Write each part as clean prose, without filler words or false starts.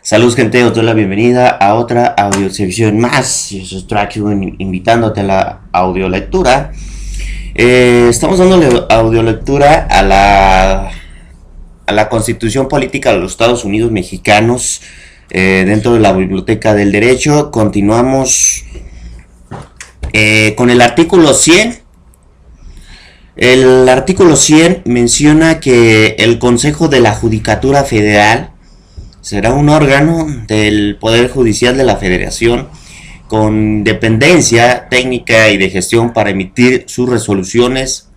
Saludos gente, os doy la bienvenida a otra audiosección más. Yo soy Trackman invitándote a la audiolectura. Estamos dándole audiolectura a la Constitución Política de los Estados Unidos Mexicanos dentro de la Biblioteca del Derecho. Continuamos con el artículo 100. El artículo 100 menciona que el Consejo de la Judicatura Federal será un órgano del Poder Judicial de la Federación con dependencia técnica y de gestión para emitir sus resoluciones.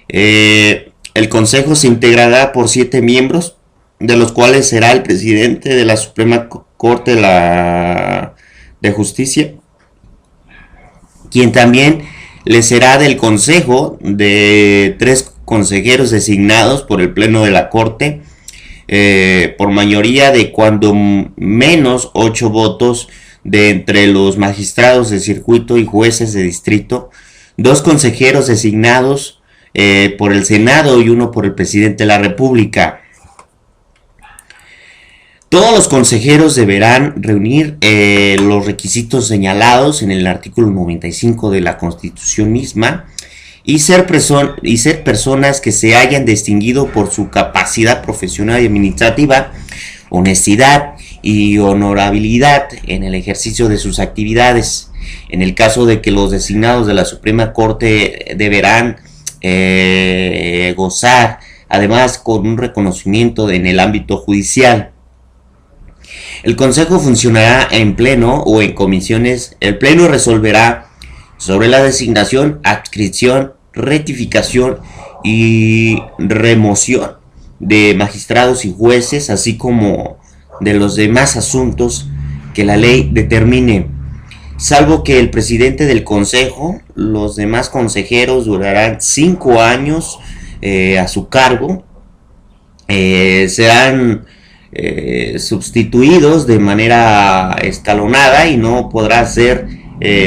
El Consejo se integrará por 7 miembros, de los cuales será el presidente de la Suprema Corte de Justicia, quien también le será del Consejo de 3 consejeros designados por el Pleno de la Corte, por mayoría de cuando menos 8 votos de entre los magistrados de circuito y jueces de distrito, 2 consejeros designados por el Senado y 1 por el presidente de la República. Todos los consejeros deberán reunir los requisitos señalados en el artículo 95 de la Constitución misma y ser personas que se hayan distinguido por su capacidad profesional y administrativa, honestidad y honorabilidad en el ejercicio de sus actividades. En el caso de que los designados de la Suprema Corte deberán gozar además con un reconocimiento en el ámbito judicial. El Consejo funcionará en pleno o en comisiones. El pleno resolverá sobre la designación, adscripción, rectificación y remoción de magistrados y jueces, así como de los demás asuntos que la ley determine, salvo que el presidente del Consejo. Los demás consejeros durarán 5 años a su cargo. Serán sustituidos de manera escalonada y no podrán ser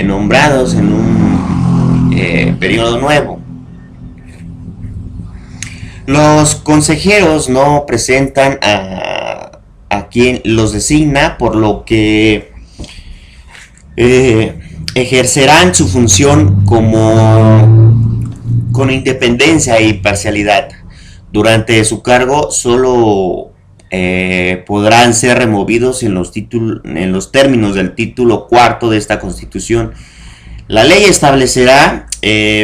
nombrados en un periodo nuevo. Los consejeros no presentan a quien los designa, por lo que ejercerán su función con independencia e imparcialidad. Durante su cargo solo podrán ser removidos en los términos del título cuarto de esta Constitución. La ley establecerá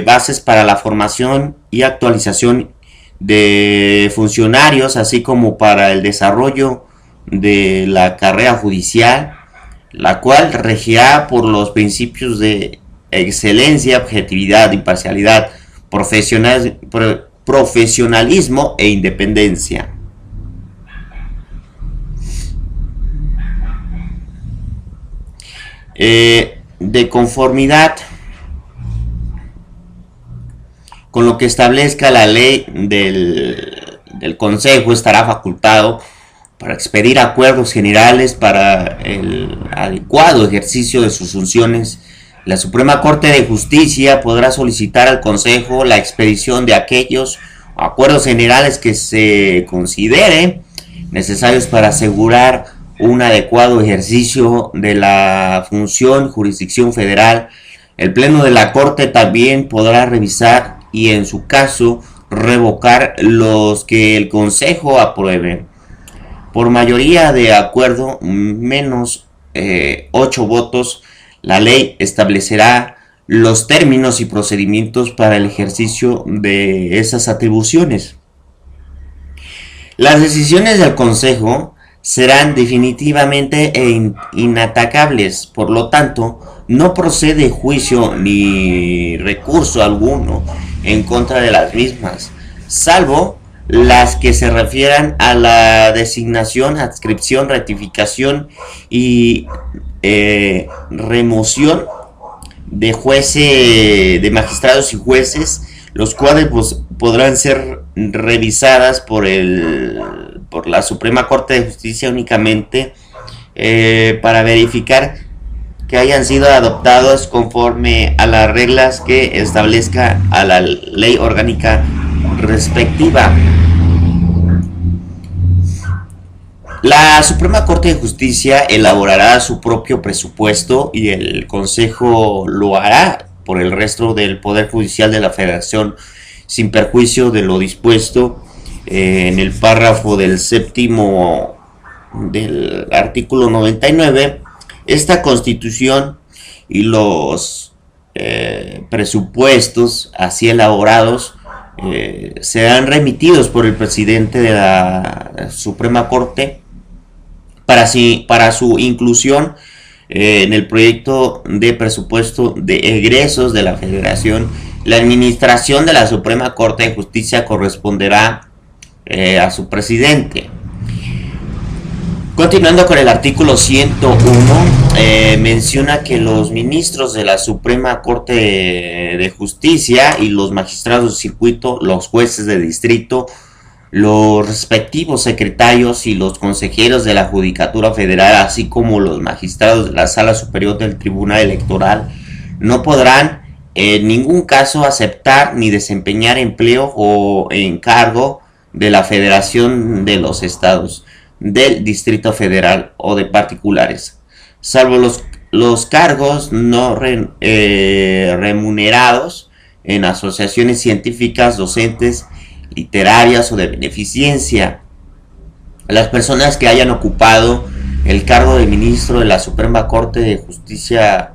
bases para la formación y actualización de funcionarios, así como para el desarrollo de la carrera judicial, la cual regirá por los principios de excelencia, objetividad, imparcialidad, profesionalismo e independencia. De conformidad con lo que establezca la ley del Consejo, estará facultado para expedir acuerdos generales para el adecuado ejercicio de sus funciones. La Suprema Corte de Justicia podrá solicitar al Consejo la expedición de aquellos acuerdos generales que se consideren necesarios para asegurar un adecuado ejercicio de la función jurisdicción federal. El Pleno de la Corte también podrá revisar y en su caso revocar los que el Consejo apruebe. Por mayoría de acuerdo, menos 8 votos, la ley establecerá los términos y procedimientos para el ejercicio de esas atribuciones. Las decisiones del Consejo serán definitivamente inatacables, por lo tanto, no procede juicio ni recurso alguno en contra de las mismas, salvo las que se refieran a la designación, adscripción, rectificación y remoción de jueces, de magistrados y jueces, los cuales podrán ser revisadas por la Suprema Corte de Justicia únicamente para verificar que hayan sido adoptados conforme a las reglas que establezca a la ley orgánica respectiva. La Suprema Corte de Justicia elaborará su propio presupuesto y el Consejo lo hará por el resto del Poder Judicial de la Federación sin perjuicio de lo dispuesto en el párrafo del séptimo del artículo 99. Esta Constitución y los presupuestos así elaborados serán remitidos por el presidente de la Suprema Corte para su inclusión en el proyecto de presupuesto de egresos de la Federación. La administración de la Suprema Corte de Justicia corresponderá a su presidente. Continuando con el artículo 101, menciona que los ministros de la Suprema Corte de Justicia y los magistrados de circuito, los jueces de distrito, los respectivos secretarios y los consejeros de la Judicatura Federal, así como los magistrados de la Sala Superior del Tribunal Electoral, no podrán en ningún caso aceptar ni desempeñar empleo o encargo de la Federación de los Estados, del Distrito Federal o de particulares, salvo los cargos no remunerados en asociaciones científicas, docentes, literarias o de beneficencia. Las personas que hayan ocupado el cargo de ministro de la Suprema Corte de Justicia,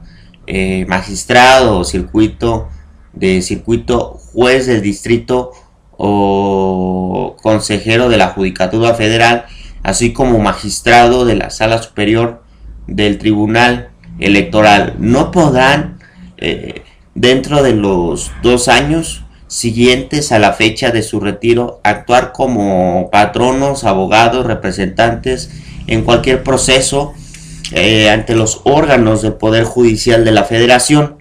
magistrado o circuito, juez del distrito o consejero de la Judicatura Federal, así como magistrado de la Sala Superior del Tribunal Electoral, no podrán, dentro de los 2 años siguientes a la fecha de su retiro, actuar como patronos, abogados, representantes en cualquier proceso ante los órganos del Poder Judicial de la Federación.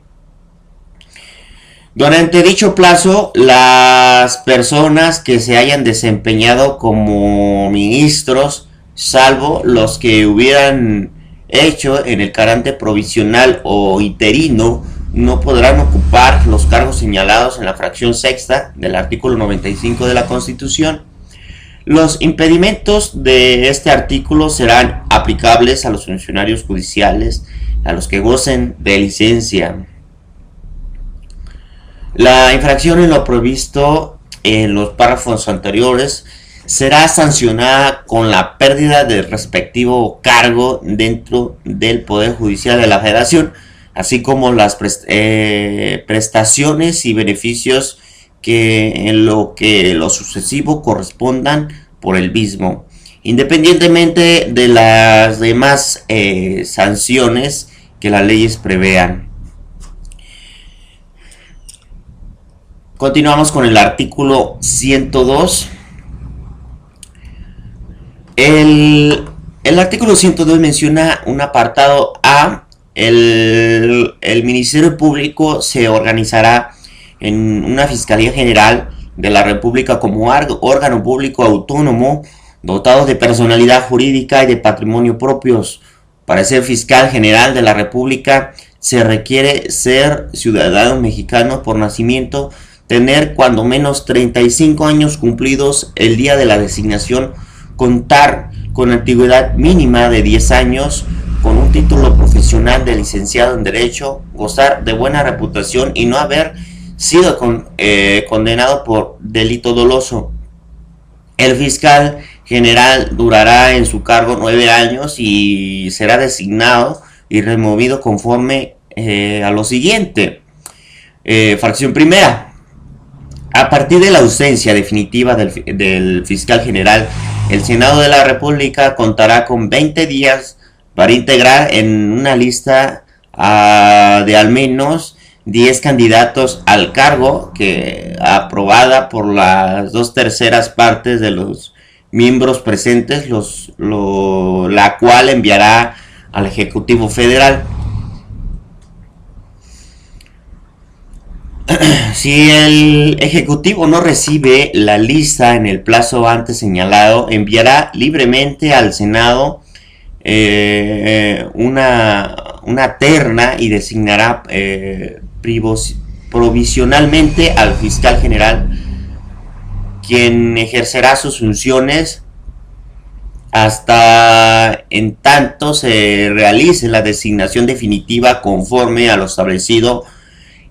Durante dicho plazo, las personas que se hayan desempeñado como ministros, salvo los que hubieran hecho en el carácter provisional o interino, no podrán ocupar los cargos señalados en la fracción sexta del artículo 95 de la Constitución. Los impedimentos de este artículo serán aplicables a los funcionarios judiciales, a los que gocen de licencia. La infracción en lo previsto en los párrafos anteriores será sancionada con la pérdida del respectivo cargo dentro del Poder Judicial de la Federación, así como las prestaciones y beneficios que en lo sucesivo correspondan por el mismo, independientemente de las demás sanciones que las leyes prevean. Continuamos con el artículo 102. El artículo 102 menciona un apartado A. El Ministerio Público se organizará en una Fiscalía General de la República como órgano público autónomo dotado de personalidad jurídica y de patrimonio propios. Para ser fiscal general de la República se requiere ser ciudadano mexicano por nacimiento, tener cuando menos 35 años cumplidos el día de la designación, contar con antigüedad mínima de 10 años, con un título profesional de licenciado en Derecho, gozar de buena reputación y no haber sido condenado por delito doloso. El fiscal general durará en su cargo 9 años y será designado y removido conforme a lo siguiente. Fracción primera. A partir de la ausencia definitiva del fiscal general, el Senado de la República contará con 20 días para integrar en una lista de al menos 10 candidatos al cargo, que aprobada por las 2/3 partes de los miembros presentes, la cual enviará al Ejecutivo Federal. Si el Ejecutivo no recibe la lista en el plazo antes señalado, enviará libremente al Senado una terna y designará provisionalmente al fiscal general, quien ejercerá sus funciones hasta en tanto se realice la designación definitiva conforme a lo establecido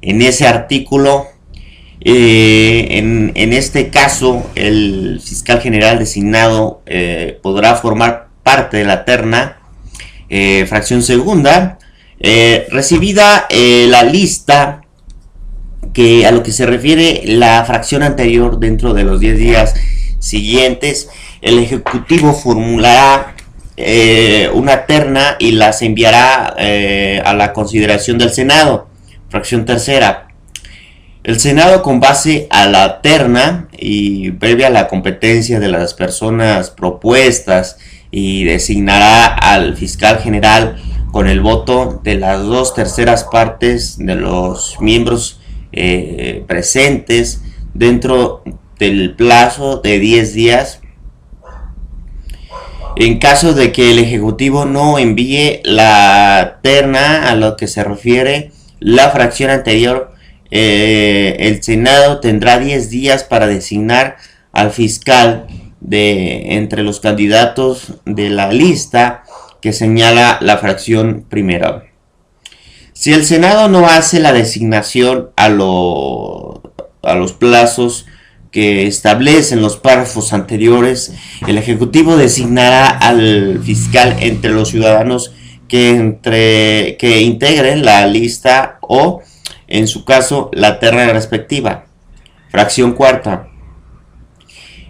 en ese artículo. En este caso, el fiscal general designado podrá formar parte de la terna. Fracción segunda, recibida la lista que a lo que se refiere la fracción anterior dentro de los 10 días siguientes, el Ejecutivo formulará una terna y las enviará a la consideración del Senado. Fracción tercera, el Senado, con base a la terna y previa a la competencia de las personas propuestas, y designará al fiscal general con el voto de las 2/3 partes de los miembros presentes dentro del plazo de 10 días. En caso de que el Ejecutivo no envíe la terna a lo que se refiere la fracción anterior, el Senado tendrá 10 días para designar al fiscal de entre los candidatos de la lista que señala la fracción primera. Si el Senado no hace la designación a los plazos que establecen los párrafos anteriores, el Ejecutivo designará al fiscal entre los ciudadanos que integren la lista o, en su caso, la terna respectiva. Fracción cuarta.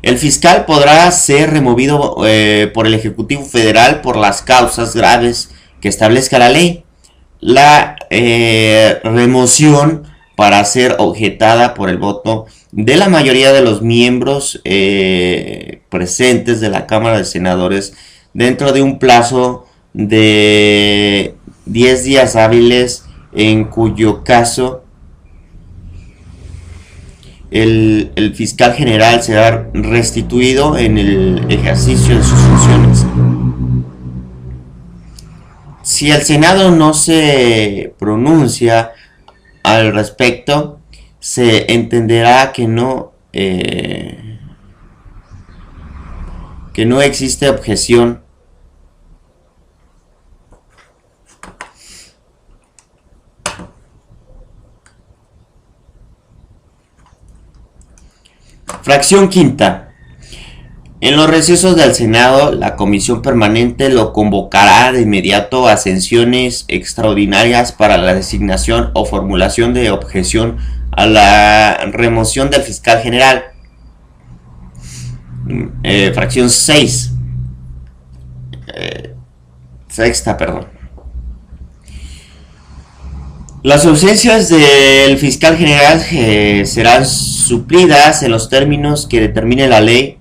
El fiscal podrá ser removido por el Ejecutivo Federal por las causas graves que establezca la ley. La remoción para ser objetada por el voto de la mayoría de los miembros presentes de la Cámara de Senadores dentro de un plazo de 10 días hábiles, en cuyo caso el fiscal general será restituido en el ejercicio de sus funciones. Si el Senado no se pronuncia al respecto, se entenderá que no existe objeción. Fracción quinta. En los recesos del Senado, la Comisión Permanente lo convocará de inmediato a sesiones extraordinarias para la designación o formulación de objeción a la remoción del fiscal general. Fracción 6. Sexta, perdón. Las ausencias del fiscal general serán suplidas en los términos que determine la ley.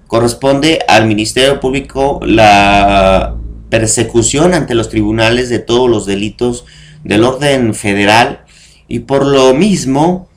Corresponde al Ministerio Público la persecución ante los tribunales de todos los delitos del orden federal y por lo mismo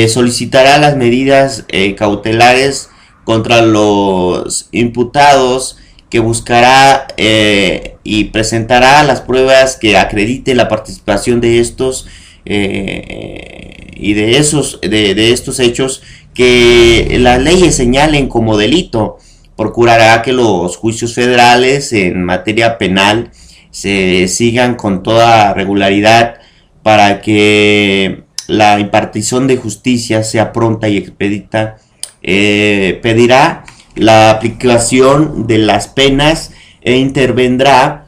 solicitará las medidas cautelares contra los imputados, que buscará y presentará las pruebas que acredite la participación de estos y de estos hechos que las leyes señalen como delito. Procurará que los juicios federales en materia penal se sigan con toda regularidad para que la impartición de justicia sea pronta y expedita. Pedirá la aplicación de las penas e intervendrá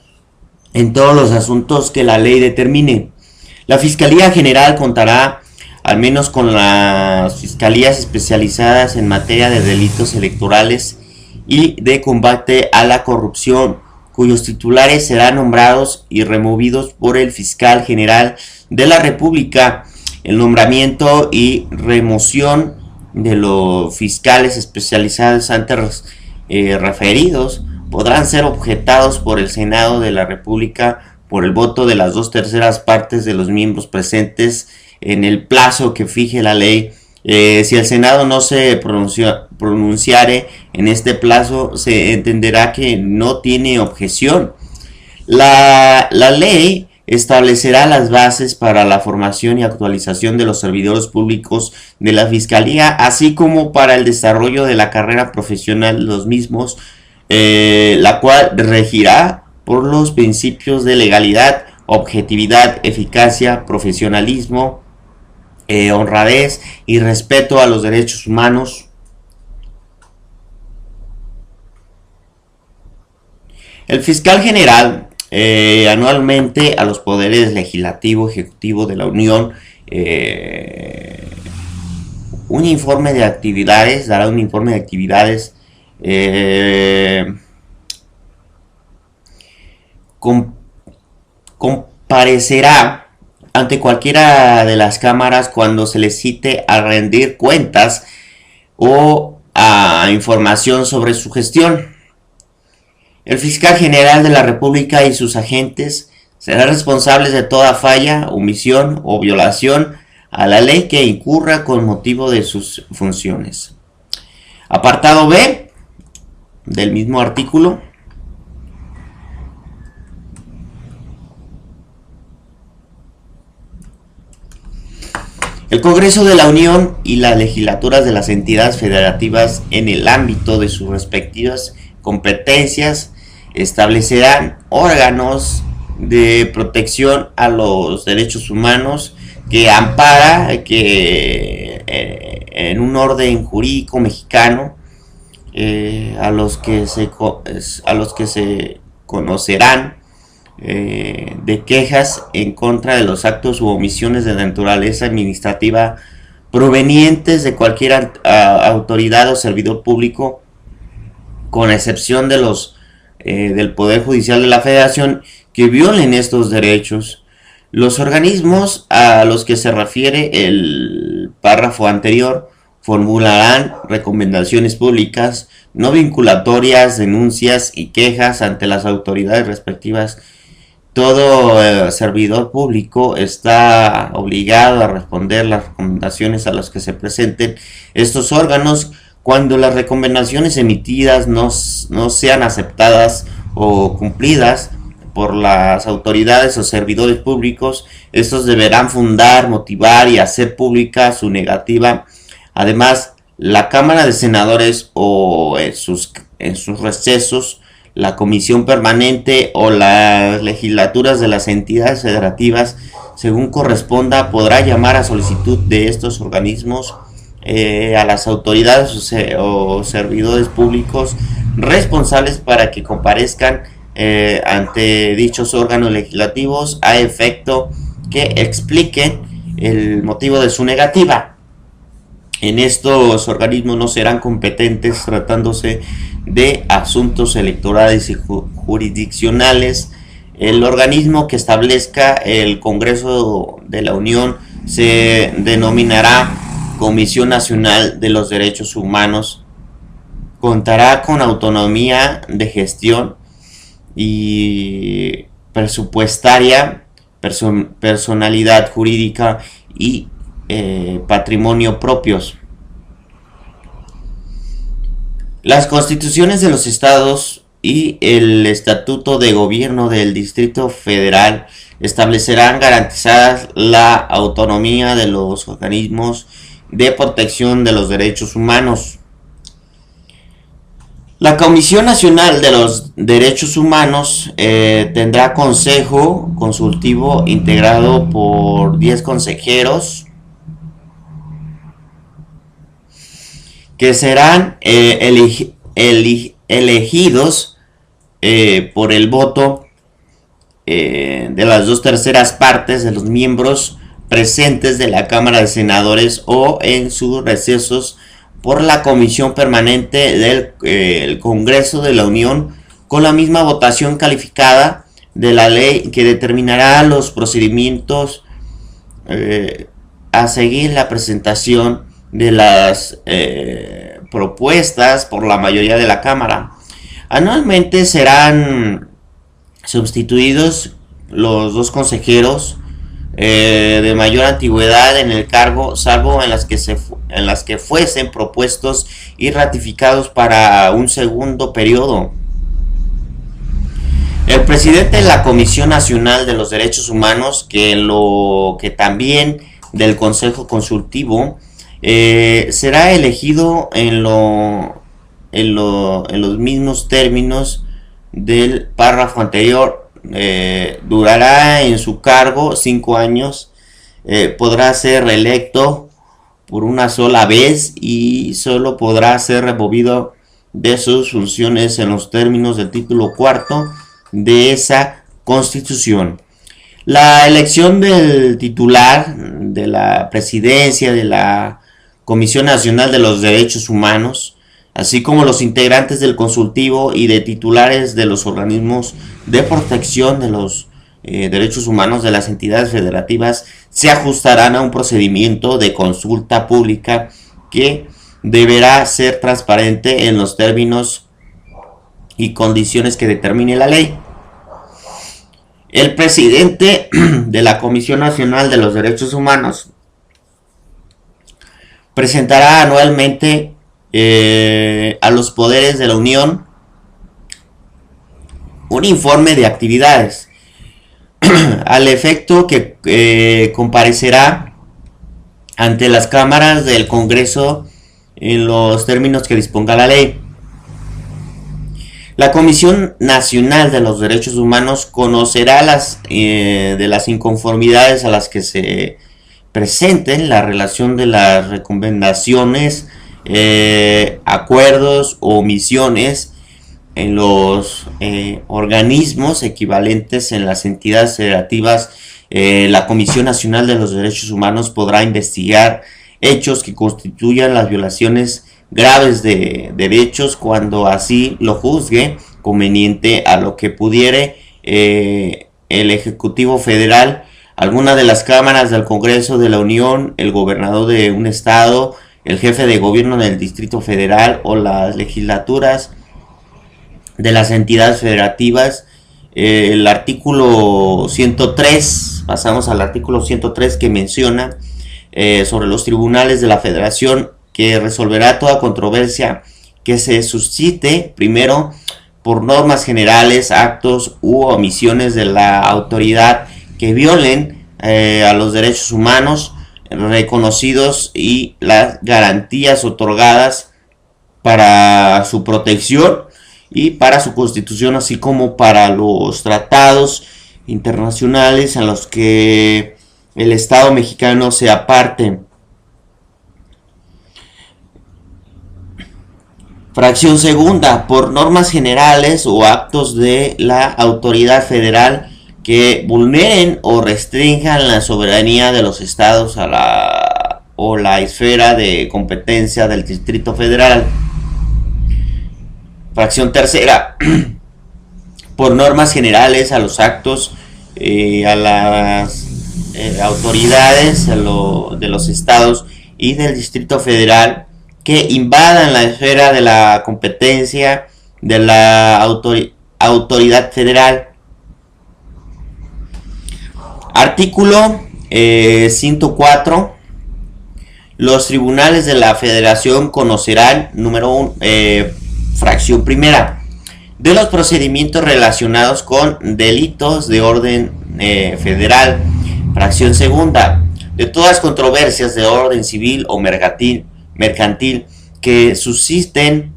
en todos los asuntos que la ley determine. La Fiscalía General contará al menos con las fiscalías especializadas en materia de delitos electorales y de combate a la corrupción, cuyos titulares serán nombrados y removidos por el fiscal general de la República. El nombramiento y remoción de los fiscales especializados antes referidos podrán ser objetados por el Senado de la República por el voto de las 2/3 partes de los miembros presentes en el plazo que fije la ley. Si el Senado no se pronunciare en este plazo, se entenderá que no tiene objeción. La ley establecerá las bases para la formación y actualización de los servidores públicos de la Fiscalía, así como para el desarrollo de la carrera profesional de los mismos. la cual regirá por los principios de legalidad, objetividad, eficacia, profesionalismo, honradez y respeto a los derechos humanos. El fiscal general anualmente a los poderes legislativo, ejecutivo de la Unión un informe de actividades, dará un informe de actividades, com- comparecerá ante cualquiera de las cámaras cuando se le cite a rendir cuentas o a información sobre su gestión. El fiscal general de la República y sus agentes serán responsables de toda falla, omisión o violación a la ley que incurra con motivo de sus funciones. Apartado B del mismo artículo. El Congreso de la Unión y las legislaturas de las entidades federativas en el ámbito de sus respectivas competencias establecerán órganos de protección a los derechos humanos que ampara en un orden jurídico mexicano a los que se conocerán de quejas en contra de los actos u omisiones de naturaleza administrativa provenientes de cualquier autoridad o servidor público, con excepción de los del Poder Judicial de la Federación, que violen estos derechos. Los organismos a los que se refiere el párrafo anterior formularán recomendaciones públicas no vinculatorias, denuncias y quejas ante las autoridades respectivas. Todo servidor público está obligado a responder las recomendaciones a las que se presenten estos órganos. Cuando las recomendaciones emitidas no sean aceptadas o cumplidas por las autoridades o servidores públicos, estos deberán fundar, motivar y hacer pública su negativa. Además, la Cámara de Senadores o en sus recesos, la Comisión Permanente o las legislaturas de las entidades federativas, según corresponda, podrá llamar a solicitud de estos organismos a las autoridades o servidores públicos responsables para que comparezcan ante dichos órganos legislativos a efecto que expliquen el motivo de su negativa. En estos organismos no serán competentes tratándose de asuntos electorales y jurisdiccionales. El organismo que establezca el Congreso de la Unión se denominará Comisión Nacional de los Derechos Humanos. Contará con autonomía de gestión y presupuestaria, personalidad jurídica y patrimonio propios. Las constituciones de los estados y el estatuto de gobierno del Distrito Federal establecerán garantizadas la autonomía de los organismos de protección de los derechos humanos. La Comisión Nacional de los Derechos Humanos tendrá consejo consultivo integrado por 10 consejeros que serán elegidos por el voto de las 2/3 partes de los miembros presentes de la Cámara de Senadores o en sus recesos por la Comisión Permanente del Congreso de la Unión, con la misma votación calificada de la ley que determinará los procedimientos a seguir la presentación de las propuestas por la mayoría de la Cámara. Anualmente serán sustituidos los 2 consejeros de mayor antigüedad en el cargo, salvo en las que fuesen propuestos y ratificados para un segundo periodo. El presidente de la Comisión Nacional de los Derechos Humanos, que también del Consejo Consultivo, será elegido en en los mismos términos del párrafo anterior. Durará en su cargo 5 años, podrá ser reelecto por una sola vez y solo podrá ser removido de sus funciones en los términos del título cuarto de esa Constitución. La elección del titular de la presidencia de la Comisión Nacional de los Derechos Humanos, así como los integrantes del consultivo y de titulares de los organismos de protección de los derechos humanos de las entidades federativas, se ajustarán a un procedimiento de consulta pública que deberá ser transparente en los términos y condiciones que determine la ley. El presidente de la Comisión Nacional de los Derechos Humanos presentará anualmente a los poderes de la Unión un informe de actividades, al efecto que comparecerá ante las cámaras del Congreso en los términos que disponga la ley. La Comisión Nacional de los Derechos Humanos conocerá de las inconformidades a las que se presenten, la relación de las recomendaciones, acuerdos o omisiones en los organismos equivalentes en las entidades federativas. La Comisión Nacional de los Derechos Humanos podrá investigar hechos que constituyan las violaciones graves de derechos cuando así lo juzgue conveniente, a lo que pudiere el Ejecutivo Federal, alguna de las cámaras del Congreso de la Unión, el gobernador de un estado, el jefe de gobierno del Distrito Federal o las legislaturas de las entidades federativas. El artículo 103, pasamos al artículo 103, que menciona sobre los tribunales de la Federación, que resolverá toda controversia que se suscite, primero, por normas generales, actos u omisiones de la autoridad que violen a los derechos humanos reconocidos y las garantías otorgadas para su protección y para su constitución, así como para los tratados internacionales a los que el Estado mexicano sea parte. Fracción segunda, por normas generales o actos de la autoridad federal que vulneren o restrinjan la soberanía de los estados o la esfera de competencia del Distrito Federal. Fracción tercera, por normas generales a los actos, a las autoridades de los estados y del Distrito Federal que invadan la esfera de la competencia de la autoridad federal. Artículo 104. Los tribunales de la Federación conocerán, número 1, fracción primera, de los procedimientos relacionados con delitos de orden federal. Fracción segunda, de todas controversias de orden civil o mercantil que subsisten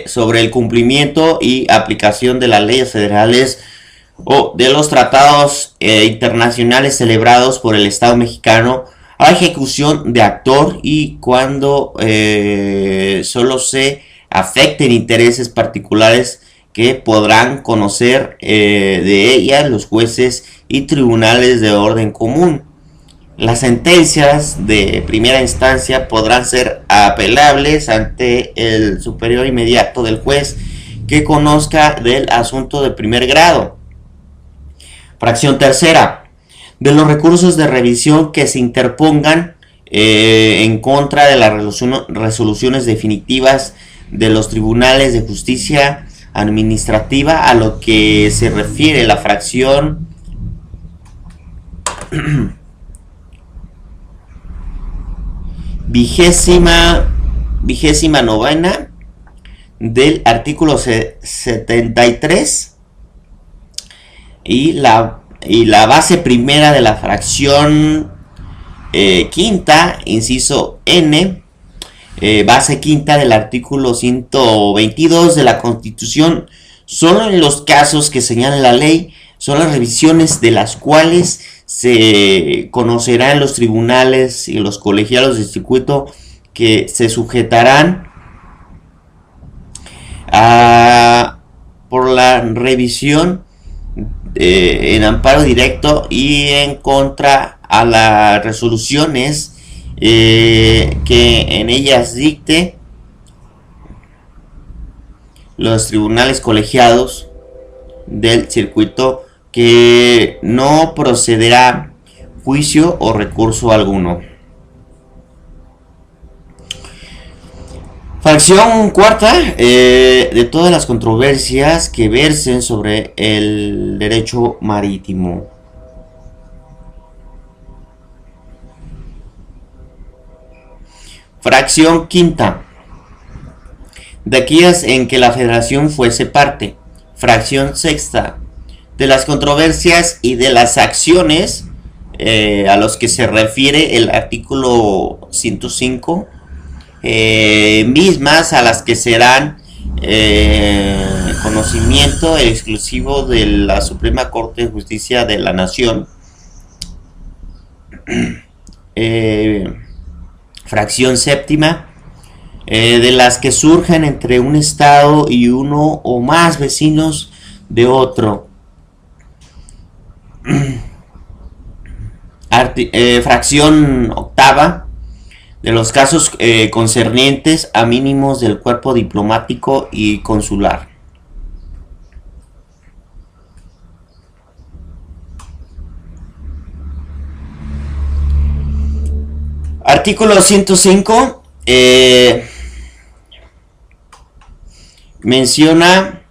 sobre el cumplimiento y aplicación de las leyes federales o de los tratados internacionales celebrados por el Estado mexicano, a ejecución de actor, y cuando solo se afecten intereses particulares que podrán conocer de ella los jueces y tribunales de orden común. Las sentencias de primera instancia podrán ser apelables ante el superior inmediato del juez que conozca del asunto de primer grado. Fracción tercera, de los recursos de revisión que se interpongan en contra de las resoluciones definitivas de los tribunales de justicia administrativa, a lo que se refiere la fracción vigésima novena del artículo 73 y la base primera de la fracción quinta, inciso N, base quinta del artículo 122 de la Constitución, solo en los casos que señala la ley, son las revisiones de las cuales se conocerá en los tribunales y los colegiados del circuito que se sujetarán por la revisión en amparo directo y en contra a las resoluciones que en ellas dicte los tribunales colegiados del circuito, que no procederá juicio o recurso alguno. Fracción cuarta, de todas las controversias que versen sobre el derecho marítimo. Fracción quinta, de aquellas en que la federación fuese parte. Fracción sexta, de las controversias y de las acciones a los que se refiere el artículo 105, mismas a las que serán conocimiento exclusivo de la Suprema Corte de Justicia de la Nación. Fracción séptima, de las que surjan entre un estado y uno o más vecinos de otro. Fracción octava, de los casos concernientes a mínimos del cuerpo diplomático y consular. Artículo 105 menciona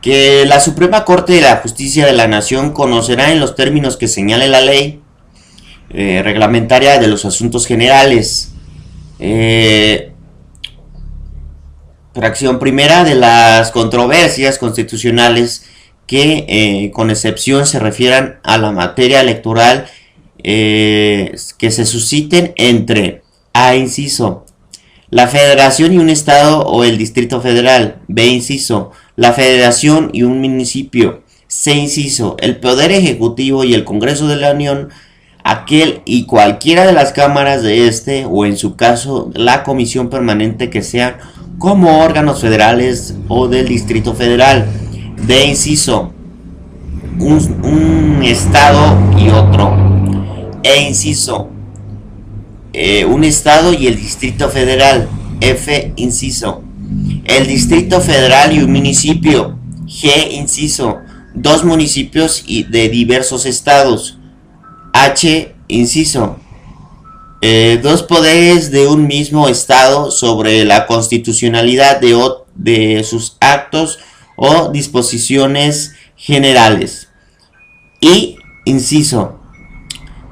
que la Suprema Corte de la Justicia de la Nación conocerá en los términos que señale la ley reglamentaria de los asuntos generales. Fracción primera, de las controversias constitucionales que con excepción se refieran a la materia electoral que se susciten entre A, inciso, la federación y un estado o el distrito federal; B, inciso, la federación y un municipio; C, inciso, el poder ejecutivo y el Congreso de la Unión, aquel y cualquiera de las cámaras de este, o en su caso la comisión permanente, que sean como órganos federales o del Distrito Federal; D, inciso, un estado y otro; E, inciso, un estado y el Distrito Federal; F, inciso, el Distrito Federal y un municipio; G, inciso, dos municipios de diversos estados; H, inciso, dos poderes de un mismo estado sobre la constitucionalidad de sus actos o disposiciones generales; I, inciso,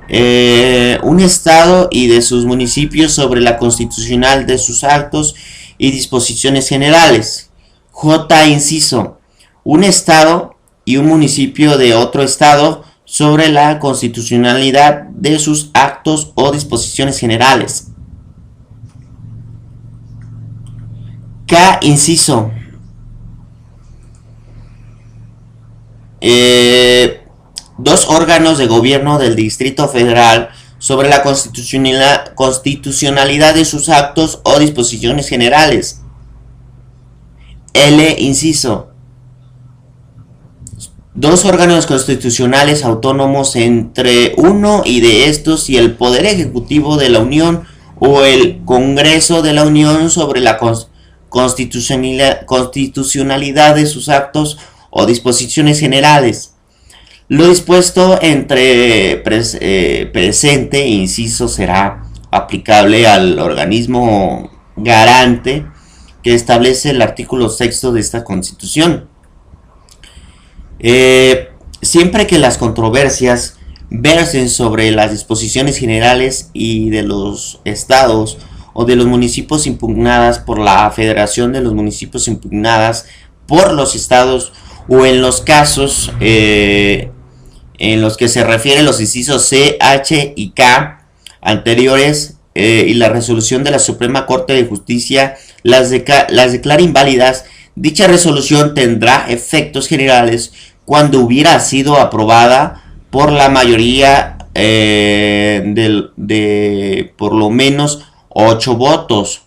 un estado y de sus municipios sobre la constitucionalidad de sus actos y disposiciones generales; J, inciso, un estado y un municipio de otro estado sobre la constitucionalidad de sus actos o disposiciones generales; K, inciso, dos órganos de gobierno del Distrito Federal sobre la constitucionalidad de sus actos o disposiciones generales; L, inciso, dos órganos constitucionales autónomos entre uno y de estos y el Poder Ejecutivo de la Unión o el Congreso de la Unión sobre la constitucionalidad de sus actos o disposiciones generales. Lo dispuesto entre presente inciso será aplicable al organismo garante que establece el artículo 6 de esta Constitución. Siempre que las controversias versen sobre las disposiciones generales y de los estados o de los municipios impugnadas por la Federación, de los municipios impugnadas por los estados, o en los casos en los que se refieren los incisos C, H y K anteriores y la resolución de la Suprema Corte de Justicia las declara inválidas, dicha resolución tendrá efectos generales cuando hubiera sido aprobada por la mayoría de por lo menos 8 votos.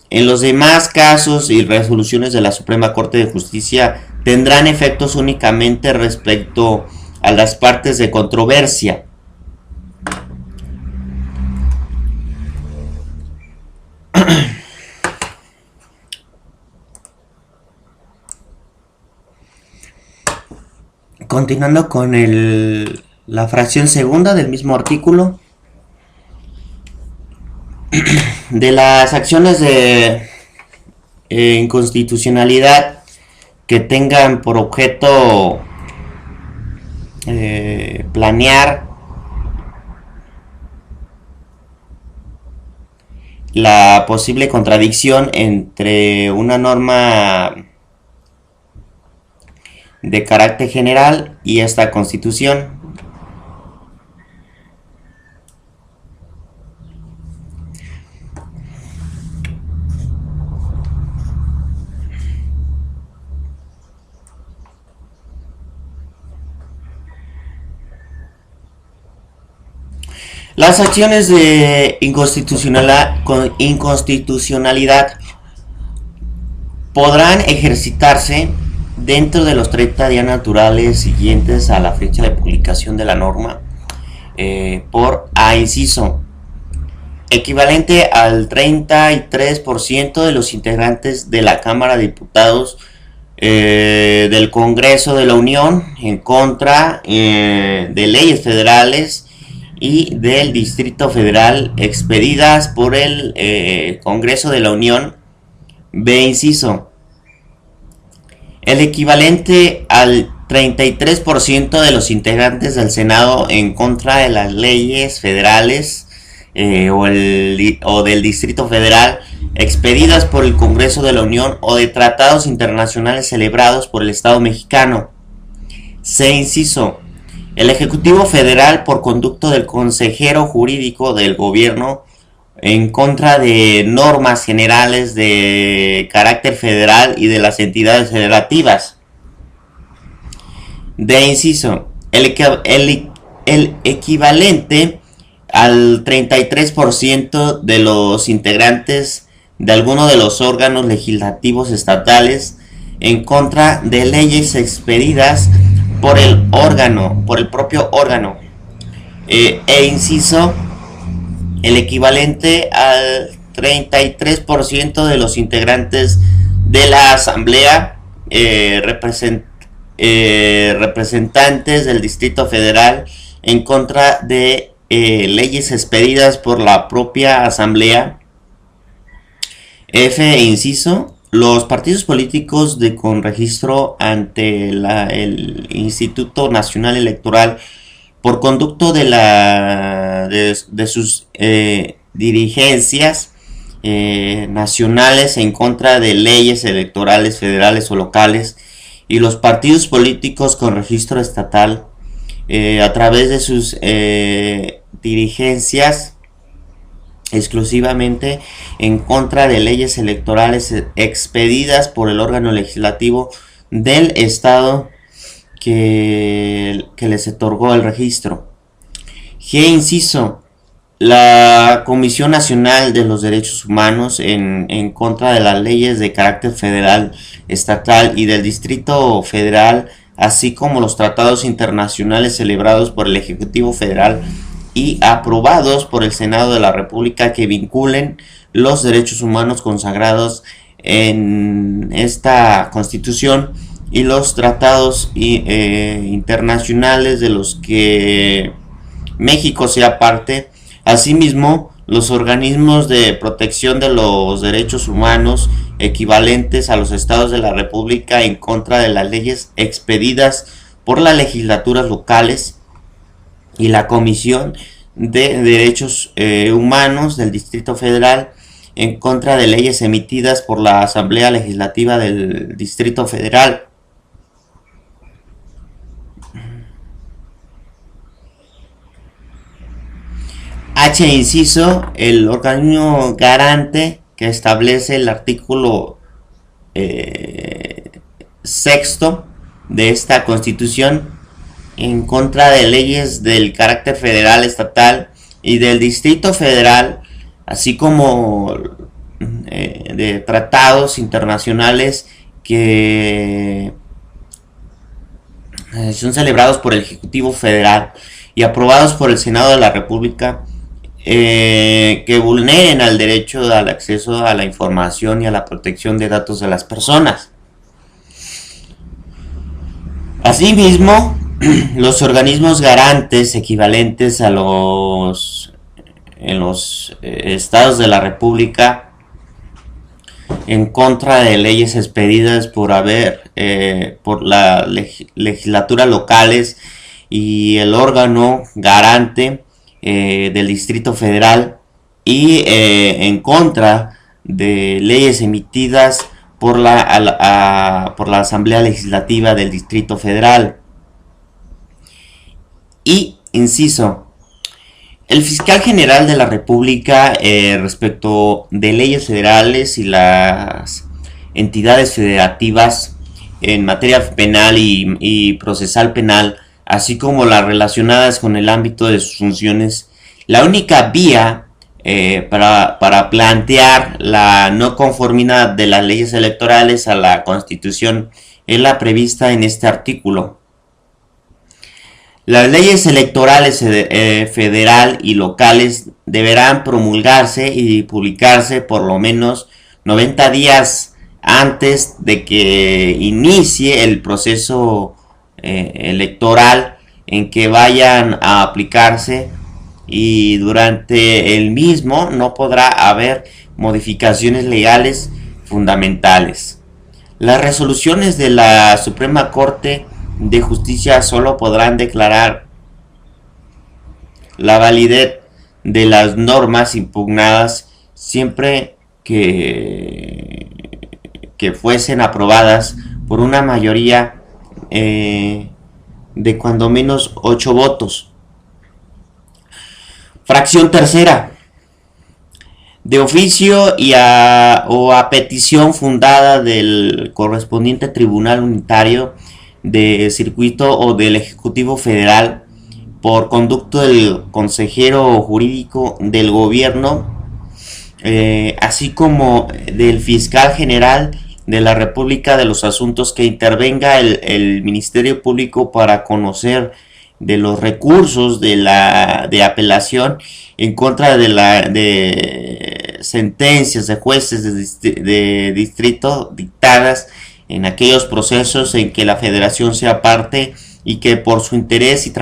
En los demás casos y resoluciones de la Suprema Corte de Justicia tendrán efectos únicamente respecto a las partes de controversia. Continuando con la fracción segunda del mismo artículo, de las acciones de inconstitucionalidad que tengan por objeto planear la posible contradicción entre una norma de carácter general y esta Constitución. Las acciones de inconstitucionalidad podrán ejercitarse dentro de los 30 días naturales siguientes a la fecha de publicación de la norma por inciso, equivalente al 33% de los integrantes de la Cámara de Diputados del Congreso de la Unión en contra de leyes federales y del Distrito Federal expedidas por el Congreso de la Unión. B inciso, el equivalente al 33% de los integrantes del Senado en contra de las leyes federales o del Distrito Federal expedidas por el Congreso de la Unión o de tratados internacionales celebrados por el Estado mexicano. C inciso, el Ejecutivo Federal por conducto del consejero jurídico del gobierno en contra de normas generales de carácter federal y de las entidades federativas. D inciso, el equivalente al 33% de los integrantes de alguno de los órganos legislativos estatales en contra de leyes expedidas por el propio órgano. Inciso, el equivalente al 33% de los integrantes de la Asamblea representantes del Distrito Federal en contra de leyes expedidas por la propia Asamblea. F inciso, los partidos políticos con registro ante el Instituto Nacional Electoral por conducto de sus dirigencias nacionales en contra de leyes electorales federales o locales, y los partidos políticos con registro estatal a través de sus dirigencias exclusivamente en contra de leyes electorales expedidas por el órgano legislativo del estado que les otorgó el registro. G inciso, la Comisión Nacional de los Derechos Humanos en contra de las leyes de carácter federal, estatal y del Distrito Federal, así como los tratados internacionales celebrados por el Ejecutivo Federal y aprobados por el Senado de la República que vinculen los derechos humanos consagrados en esta Constitución y los tratados internacionales de los que México sea parte. Asimismo, los organismos de protección de los derechos humanos equivalentes a los estados de la República en contra de las leyes expedidas por las legislaturas locales y la Comisión de Derechos Humanos del Distrito Federal en contra de leyes emitidas por la Asamblea Legislativa del Distrito Federal. H inciso, el organismo garante que establece el artículo sexto de esta Constitución en contra de leyes del carácter federal, estatal y del Distrito Federal, así como de tratados internacionales que son celebrados por el Ejecutivo Federal y aprobados por el Senado de la República, que vulneren al derecho al acceso a la información y a la protección de datos de las personas. Asimismo, los organismos garantes equivalentes a los estados de la República en contra de leyes expedidas por la legislatura locales y el órgano garante del Distrito Federal y en contra de leyes emitidas por la Asamblea Legislativa del Distrito Federal. Y, inciso, el fiscal general de la República respecto de leyes federales y las entidades federativas en materia penal y procesal penal, así como las relacionadas con el ámbito de sus funciones, la única vía para plantear la no conformidad de las leyes electorales a la Constitución es la prevista en este artículo. Las leyes electorales federal y locales deberán promulgarse y publicarse por lo menos 90 días antes de que inicie el proceso electoral en que vayan a aplicarse, y durante el mismo no podrá haber modificaciones legales fundamentales. Las resoluciones de la Suprema Corte de Justicia solo podrán declarar la validez de las normas impugnadas siempre que fuesen aprobadas por una mayoría de cuando menos 8 votos. Fracción tercera. De oficio o a petición fundada del correspondiente Tribunal Unitario de Circuito o del Ejecutivo Federal, por conducto del consejero jurídico del gobierno, así como del fiscal general de la República, de los asuntos que intervenga el Ministerio Público para conocer de los recursos de apelación en contra de sentencias de jueces de distrito dictadas en aquellos procesos en que la federación sea parte y que por su interés y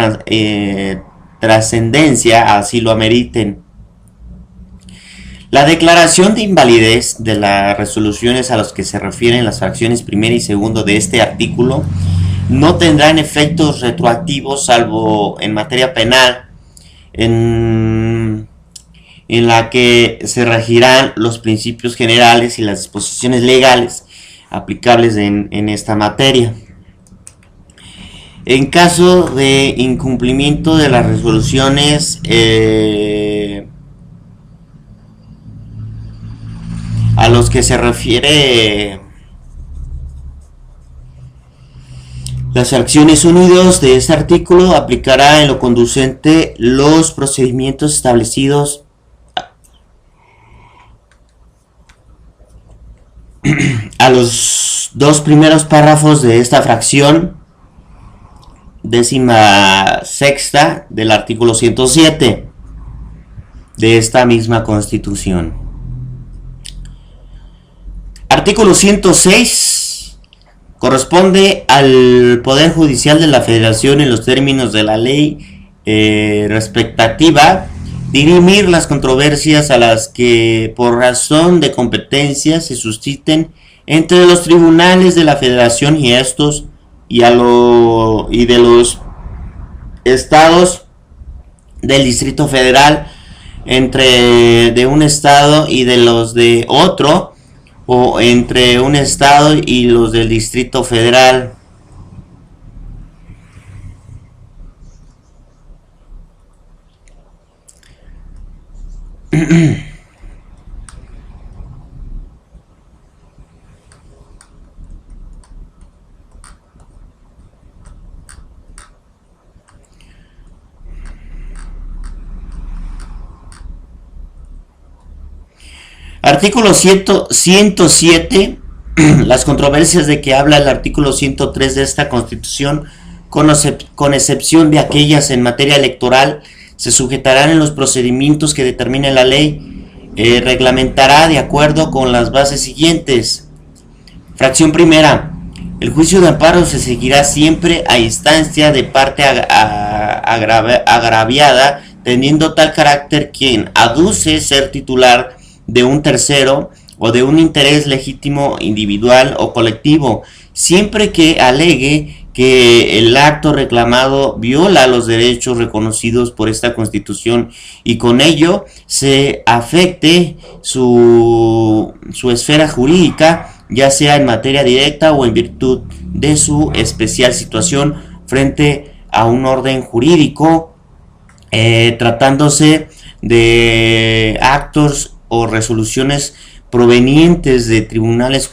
trascendencia así lo ameriten. La declaración de invalidez de las resoluciones a las que se refieren las fracciones primera y segundo de este artículo no tendrán efectos retroactivos, salvo en materia penal, en la que se regirán los principios generales y las disposiciones legales aplicables en esta materia. En caso de incumplimiento de las resoluciones a los que se refiere las fracciones 1 y 2 de este artículo, aplicará en lo conducente los procedimientos establecidos a los dos primeros párrafos de esta fracción 16ª del artículo 107 de esta misma Constitución. Artículo 106. Corresponde al Poder Judicial de la Federación, en los términos de la ley respectiva, dirimir las controversias a las que por razón de competencia se susciten entre los tribunales de la Federación y estos y de los estados del Distrito Federal, entre de un estado y de los de otro, o entre un estado y los del Distrito Federal. Artículo 107. Las controversias de que habla el artículo 103 de esta Constitución, con excepción de aquellas en materia electoral, se sujetarán en los procedimientos que determine la ley. Reglamentará de acuerdo con las bases siguientes. Fracción primera. El juicio de amparo se seguirá siempre a instancia de parte agraviada, teniendo tal carácter quien aduce ser titular de un tercero o de un interés legítimo individual o colectivo, siempre que alegue que el acto reclamado viola los derechos reconocidos por esta Constitución y con ello se afecte su esfera jurídica, ya sea en materia directa o en virtud de su especial situación frente a un orden jurídico, tratándose de actos o resoluciones provenientes de tribunales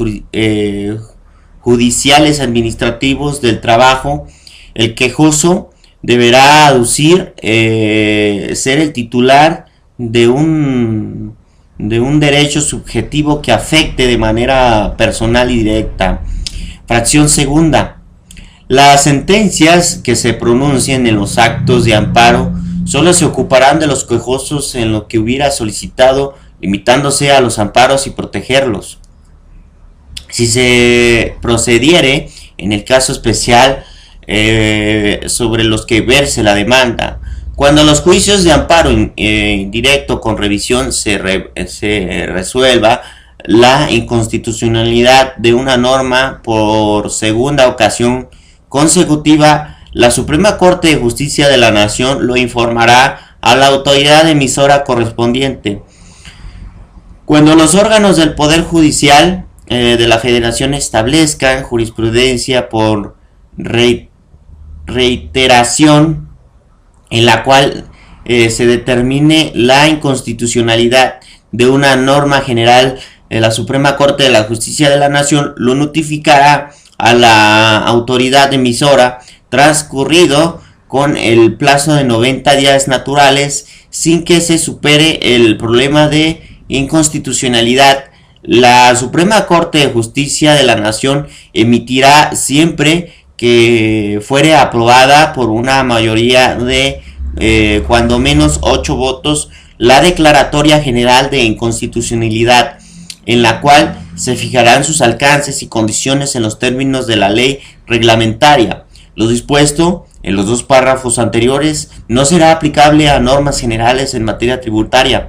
judiciales administrativos del trabajo. El quejoso deberá aducir ser el titular de un derecho subjetivo que afecte de manera personal y directa. Fracción segunda. Las sentencias que se pronuncien en los actos de amparo solo se ocuparán de los quejosos en lo que hubiera solicitado, limitándose a los amparos y protegerlos. Si se procediere en el caso especial sobre los que verse la demanda, cuando los juicios de amparo indirecto con revisión se resuelva la inconstitucionalidad de una norma por segunda ocasión consecutiva, la Suprema Corte de Justicia de la Nación lo informará a la autoridad emisora correspondiente. Cuando los órganos del Poder Judicial de la Federación establezcan jurisprudencia por reiteración en la cual se determine la inconstitucionalidad de una norma general, la Suprema Corte de la Justicia de la Nación lo notificará a la autoridad emisora transcurrido con el plazo de 90 días naturales sin que se supere el problema de inconstitucionalidad. La Suprema Corte de Justicia de la Nación emitirá siempre que fuere aprobada por una mayoría de cuando menos 8 votos la declaratoria general de inconstitucionalidad, en la cual se fijarán sus alcances y condiciones en los términos de la ley reglamentaria. Lo dispuesto en los dos párrafos anteriores no será aplicable a normas generales en materia tributaria.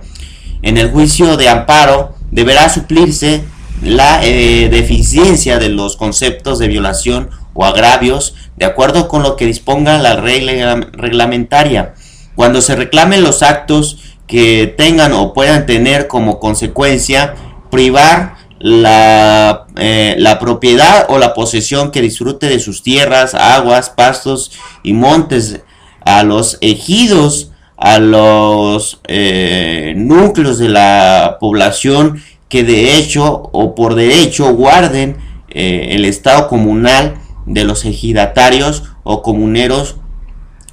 En el juicio de amparo deberá suplirse la deficiencia de los conceptos de violación o agravios de acuerdo con lo que disponga la reglamentaria. Cuando se reclamen los actos que tengan o puedan tener como consecuencia privar la propiedad o la posesión que disfrute de sus tierras, aguas, pastos y montes a los ejidos, a los núcleos de la población que de hecho o por derecho guarden el estado comunal de los ejidatarios o comuneros,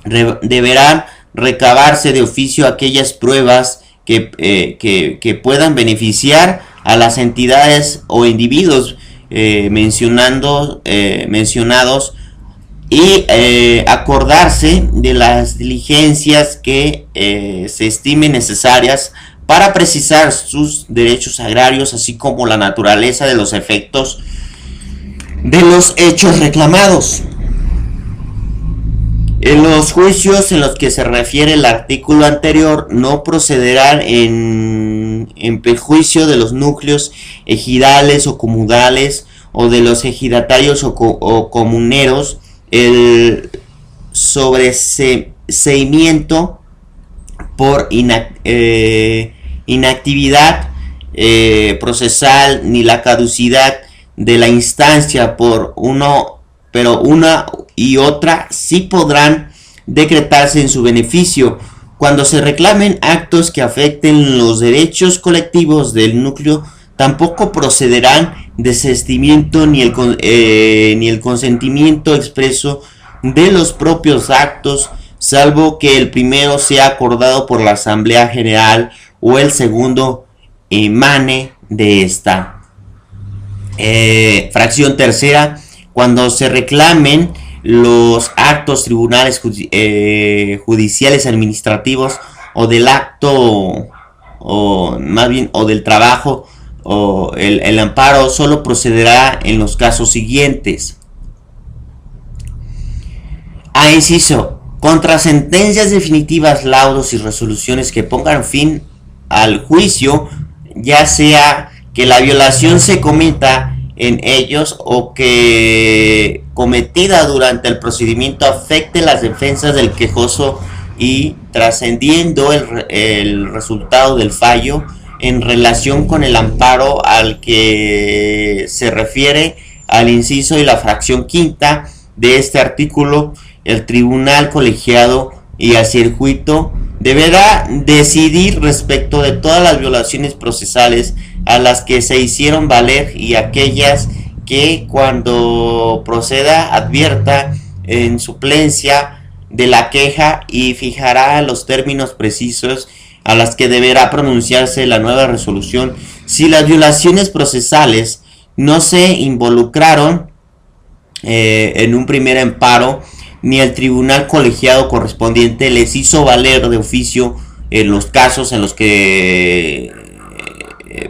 deberán recabarse de oficio aquellas pruebas que puedan beneficiar a las entidades o individuos mencionados y acordarse de las diligencias que se estimen necesarias para precisar sus derechos agrarios, así como la naturaleza de los efectos de los hechos reclamados. En los juicios en los que se refiere el artículo anterior no procederán en perjuicio de los núcleos ejidales o comunales o de los ejidatarios o comuneros el sobreseimiento por inactividad procesal ni la caducidad de la instancia por uno, pero una y otra sí podrán decretarse en su beneficio Cuando se reclamen actos que afecten los derechos colectivos del núcleo, tampoco procederán desistimiento ni el consentimiento expreso de los propios actos, salvo que el primero sea acordado por la Asamblea General o el segundo emane de esta. Fracción tercera, cuando se reclamen los actos tribunales judiciales administrativos o del acto o más bien o del trabajo o el amparo solo procederá en los casos siguientes. Inciso, contra sentencias definitivas, laudos y resoluciones que pongan fin al juicio, ya sea que la violación se cometa en ellos o que cometida durante el procedimiento afecte las defensas del quejoso y trascendiendo el resultado del fallo en relación con el amparo al que se refiere al inciso y la fracción quinta de este artículo, el tribunal colegiado y al circuito deberá decidir respecto de todas las violaciones procesales a las que se hicieron valer y aquellas que cuando proceda advierta en suplencia de la queja y fijará los términos precisos a las que deberá pronunciarse la nueva resolución si las violaciones procesales no se involucraron en un primer amparo ni el tribunal colegiado correspondiente les hizo valer de oficio en los casos en los que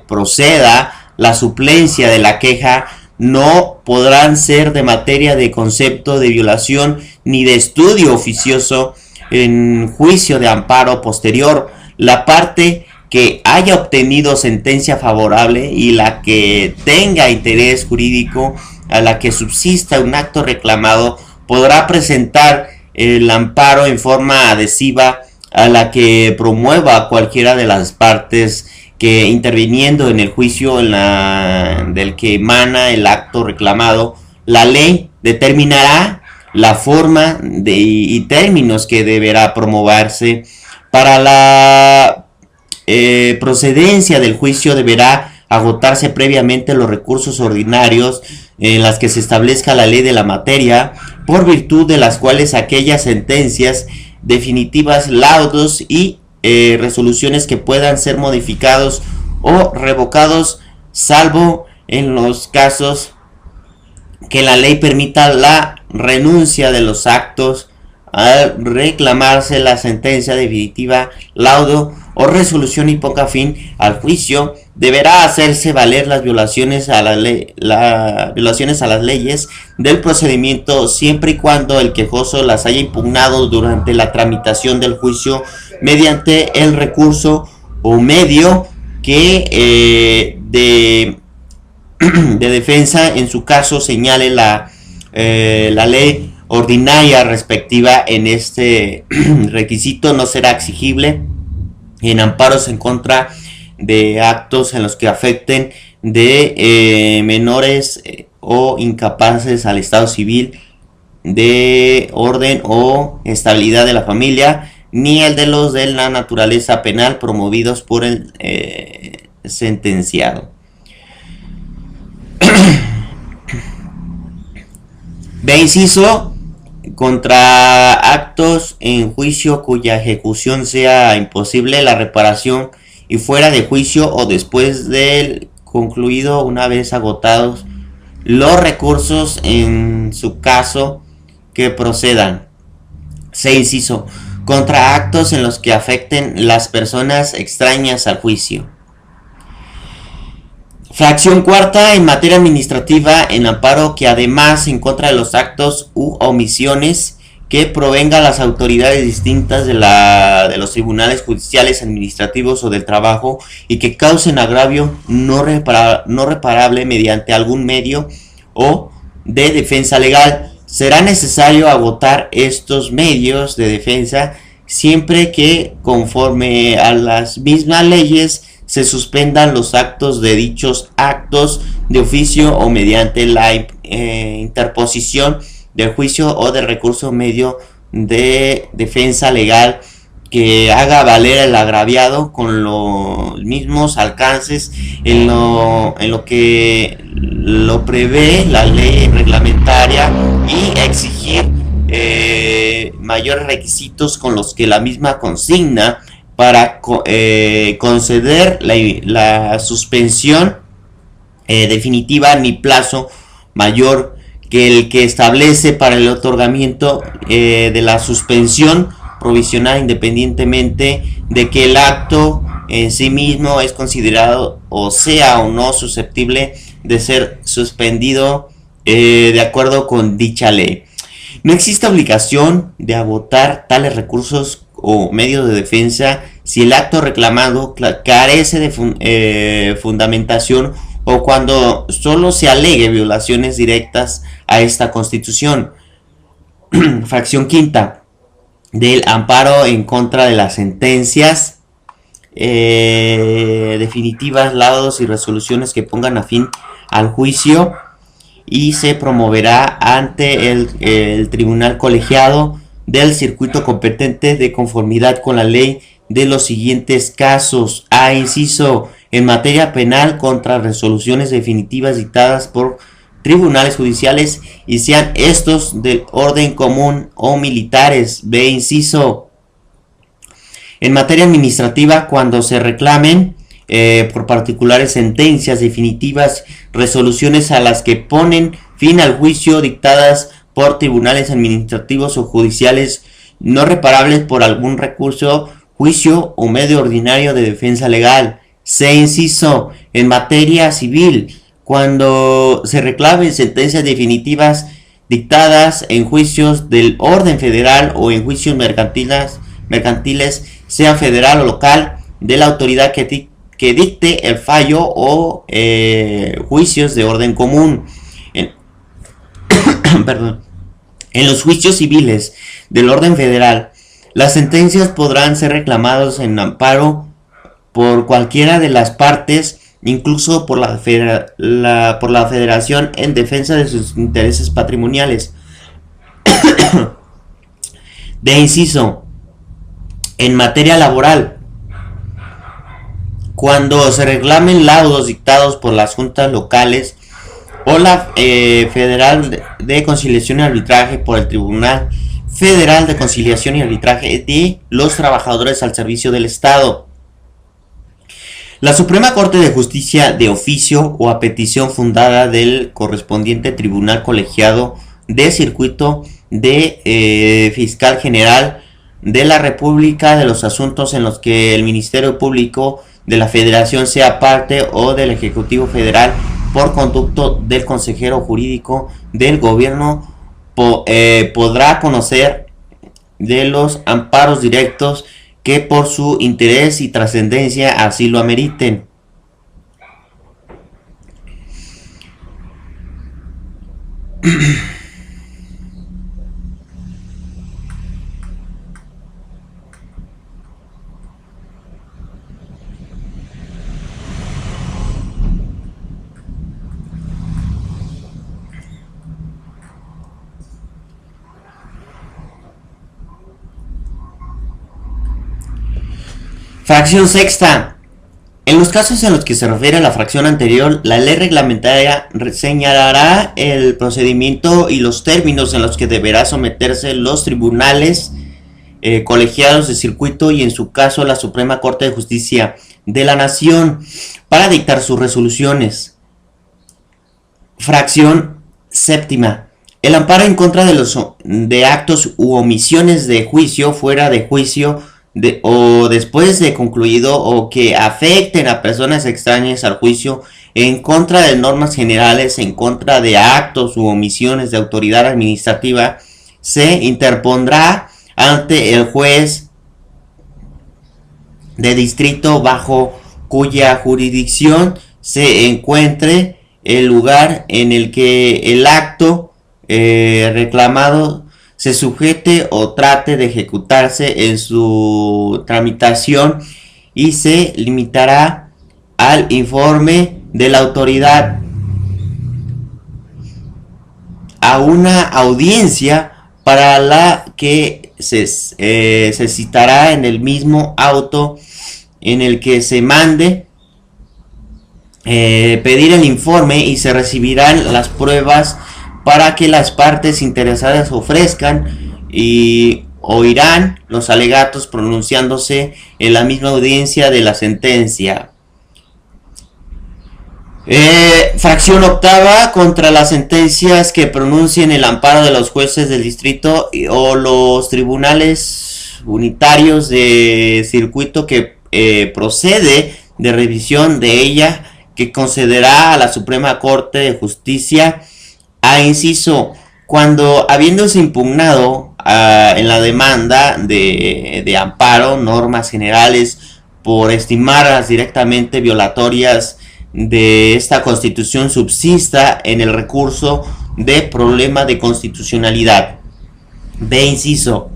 proceda la suplencia de la queja, no podrán ser de materia de concepto de violación ni de estudio oficioso en juicio de amparo posterior la parte que haya obtenido sentencia favorable y la que tenga interés jurídico a la que subsista un acto reclamado podrá presentar el amparo en forma adhesiva a la que promueva cualquiera de las partes que interviniendo en el juicio del que emana el acto reclamado. La ley determinará la forma y términos que deberá promoverse. Para la procedencia del juicio deberá agotarse previamente los recursos ordinarios en las que se establezca la ley de la materia, por virtud de las cuales aquellas sentencias definitivas, laudos y resoluciones que puedan ser modificados o revocados, salvo en los casos que la ley permita la renuncia de los actos al reclamarse la sentencia definitiva, laudo o resolución y ponga fin al juicio, deberá hacerse valer las violaciones a las leyes del procedimiento siempre y cuando el quejoso las haya impugnado durante la tramitación del juicio mediante el recurso o medio que de defensa en su caso señale la ley ordinaria respectiva. En este requisito no será exigible en amparos en contra de actos en los que afecten de menores o incapaces al estado civil, de orden o estabilidad de la familia, ni el de los de la naturaleza penal promovidos por el sentenciado. De inciso, contra actos en juicio cuya ejecución sea imposible la reparación y fuera de juicio o después del concluido una vez agotados los recursos en su caso que procedan. Se inciso, contra actos en los que afecten las personas extrañas al juicio. Fracción cuarta, en materia administrativa, en amparo que además en contra de los actos u omisiones que provengan las autoridades distintas de los tribunales judiciales, administrativos o del trabajo y que causen agravio no reparable mediante algún medio o de defensa legal. Será necesario agotar estos medios de defensa siempre que, conforme a las mismas leyes, se suspendan los actos de dichos actos de oficio o mediante la interposición del juicio o del recurso medio de defensa legal que haga valer el agraviado con los mismos alcances en lo que lo prevé la ley reglamentaria y exigir mayores requisitos con los que la misma consigna para conceder la suspensión definitiva ni plazo mayor que el que establece para el otorgamiento de la suspensión provisional, independientemente de que el acto en sí mismo es considerado o sea o no susceptible de ser suspendido de acuerdo con dicha ley. No existe obligación de agotar tales recursos o medios de defensa si el acto reclamado carece de fundamentación o cuando solo se alegue violaciones directas a esta Constitución. Fracción quinta del amparo en contra de las sentencias definitivas, laudos y resoluciones que pongan a fin al juicio y se promoverá ante el tribunal colegiado del circuito competente de conformidad con la ley de los siguientes casos. A. Inciso: en materia penal contra resoluciones definitivas dictadas por tribunales judiciales y sean estos del orden común o militares. B. Inciso: en materia administrativa cuando se reclamen por particulares sentencias definitivas, resoluciones a las que ponen fin al juicio dictadas por tribunales administrativos o judiciales no reparables por algún recurso, juicio o medio ordinario de defensa legal. C. Inciso: en materia civil, cuando se reclamen sentencias definitivas dictadas en juicios del orden federal o en juicios mercantiles, sea federal o local, de la autoridad que dicte el fallo o juicios de orden común. Perdón. En los juicios civiles del orden federal, las sentencias podrán ser reclamadas en amparo por cualquiera de las partes, incluso por la federación en defensa de sus intereses patrimoniales. De inciso: en materia laboral, cuando se reclamen laudos dictados por las juntas locales o la Federal de Conciliación y Arbitraje por el Tribunal Federal de Conciliación y Arbitraje de los Trabajadores al Servicio del Estado. La Suprema Corte de Justicia, de oficio o a petición fundada del correspondiente tribunal colegiado de circuito de Fiscal General de la República, de los asuntos en los que el Ministerio Público de la Federación sea parte o del Ejecutivo Federal, por conducto del consejero jurídico del gobierno, podrá conocer de los amparos directos que por su interés y trascendencia así lo ameriten. Fracción sexta. En los casos en los que se refiere a la fracción anterior, la ley reglamentaria señalará el procedimiento y los términos en los que deberá someterse los tribunales colegiados de circuito y en su caso la Suprema Corte de Justicia de la Nación para dictar sus resoluciones. Fracción séptima. El amparo en contra de actos u omisiones de juicio, fuera de juicio, o después de concluido o que afecten a personas extrañas al juicio, en contra de normas generales, en contra de actos u omisiones de autoridad administrativa, se interpondrá ante el juez de distrito bajo cuya jurisdicción se encuentre el lugar en el que el acto reclamado se sujete o trate de ejecutarse en su tramitación y se limitará al informe de la autoridad, a una audiencia para la que se citará en el mismo auto en el que se mande pedir el informe, y se recibirán las pruebas para que las partes interesadas ofrezcan y oirán los alegatos pronunciándose en la misma audiencia de la sentencia. Fracción octava, contra las sentencias que pronuncien el amparo de los jueces del distrito o los tribunales unitarios de circuito que procede de revisión de ella, que concederá a la Suprema Corte de Justicia, a inciso, cuando habiéndose impugnado en la demanda de amparo normas generales por estimarlas directamente violatorias de esta Constitución, subsista en el recurso de problema de constitucionalidad. B inciso,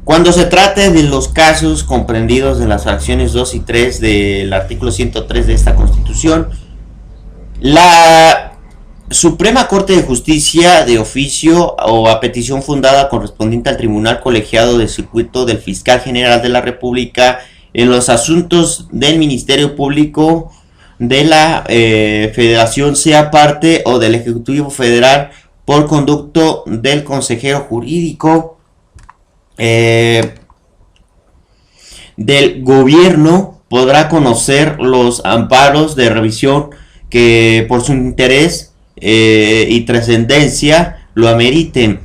cuando se trate de los casos comprendidos en las fracciones 2 y 3 del artículo 103 de esta Constitución, la Suprema Corte de Justicia, de oficio o a petición fundada correspondiente al Tribunal Colegiado de Circuito del Fiscal General de la República, en los asuntos del Ministerio Público de la Federación, sea parte o del Ejecutivo Federal, por conducto del consejero jurídico del gobierno, podrá conocer los amparos de revisión que por su interés y trascendencia lo ameriten.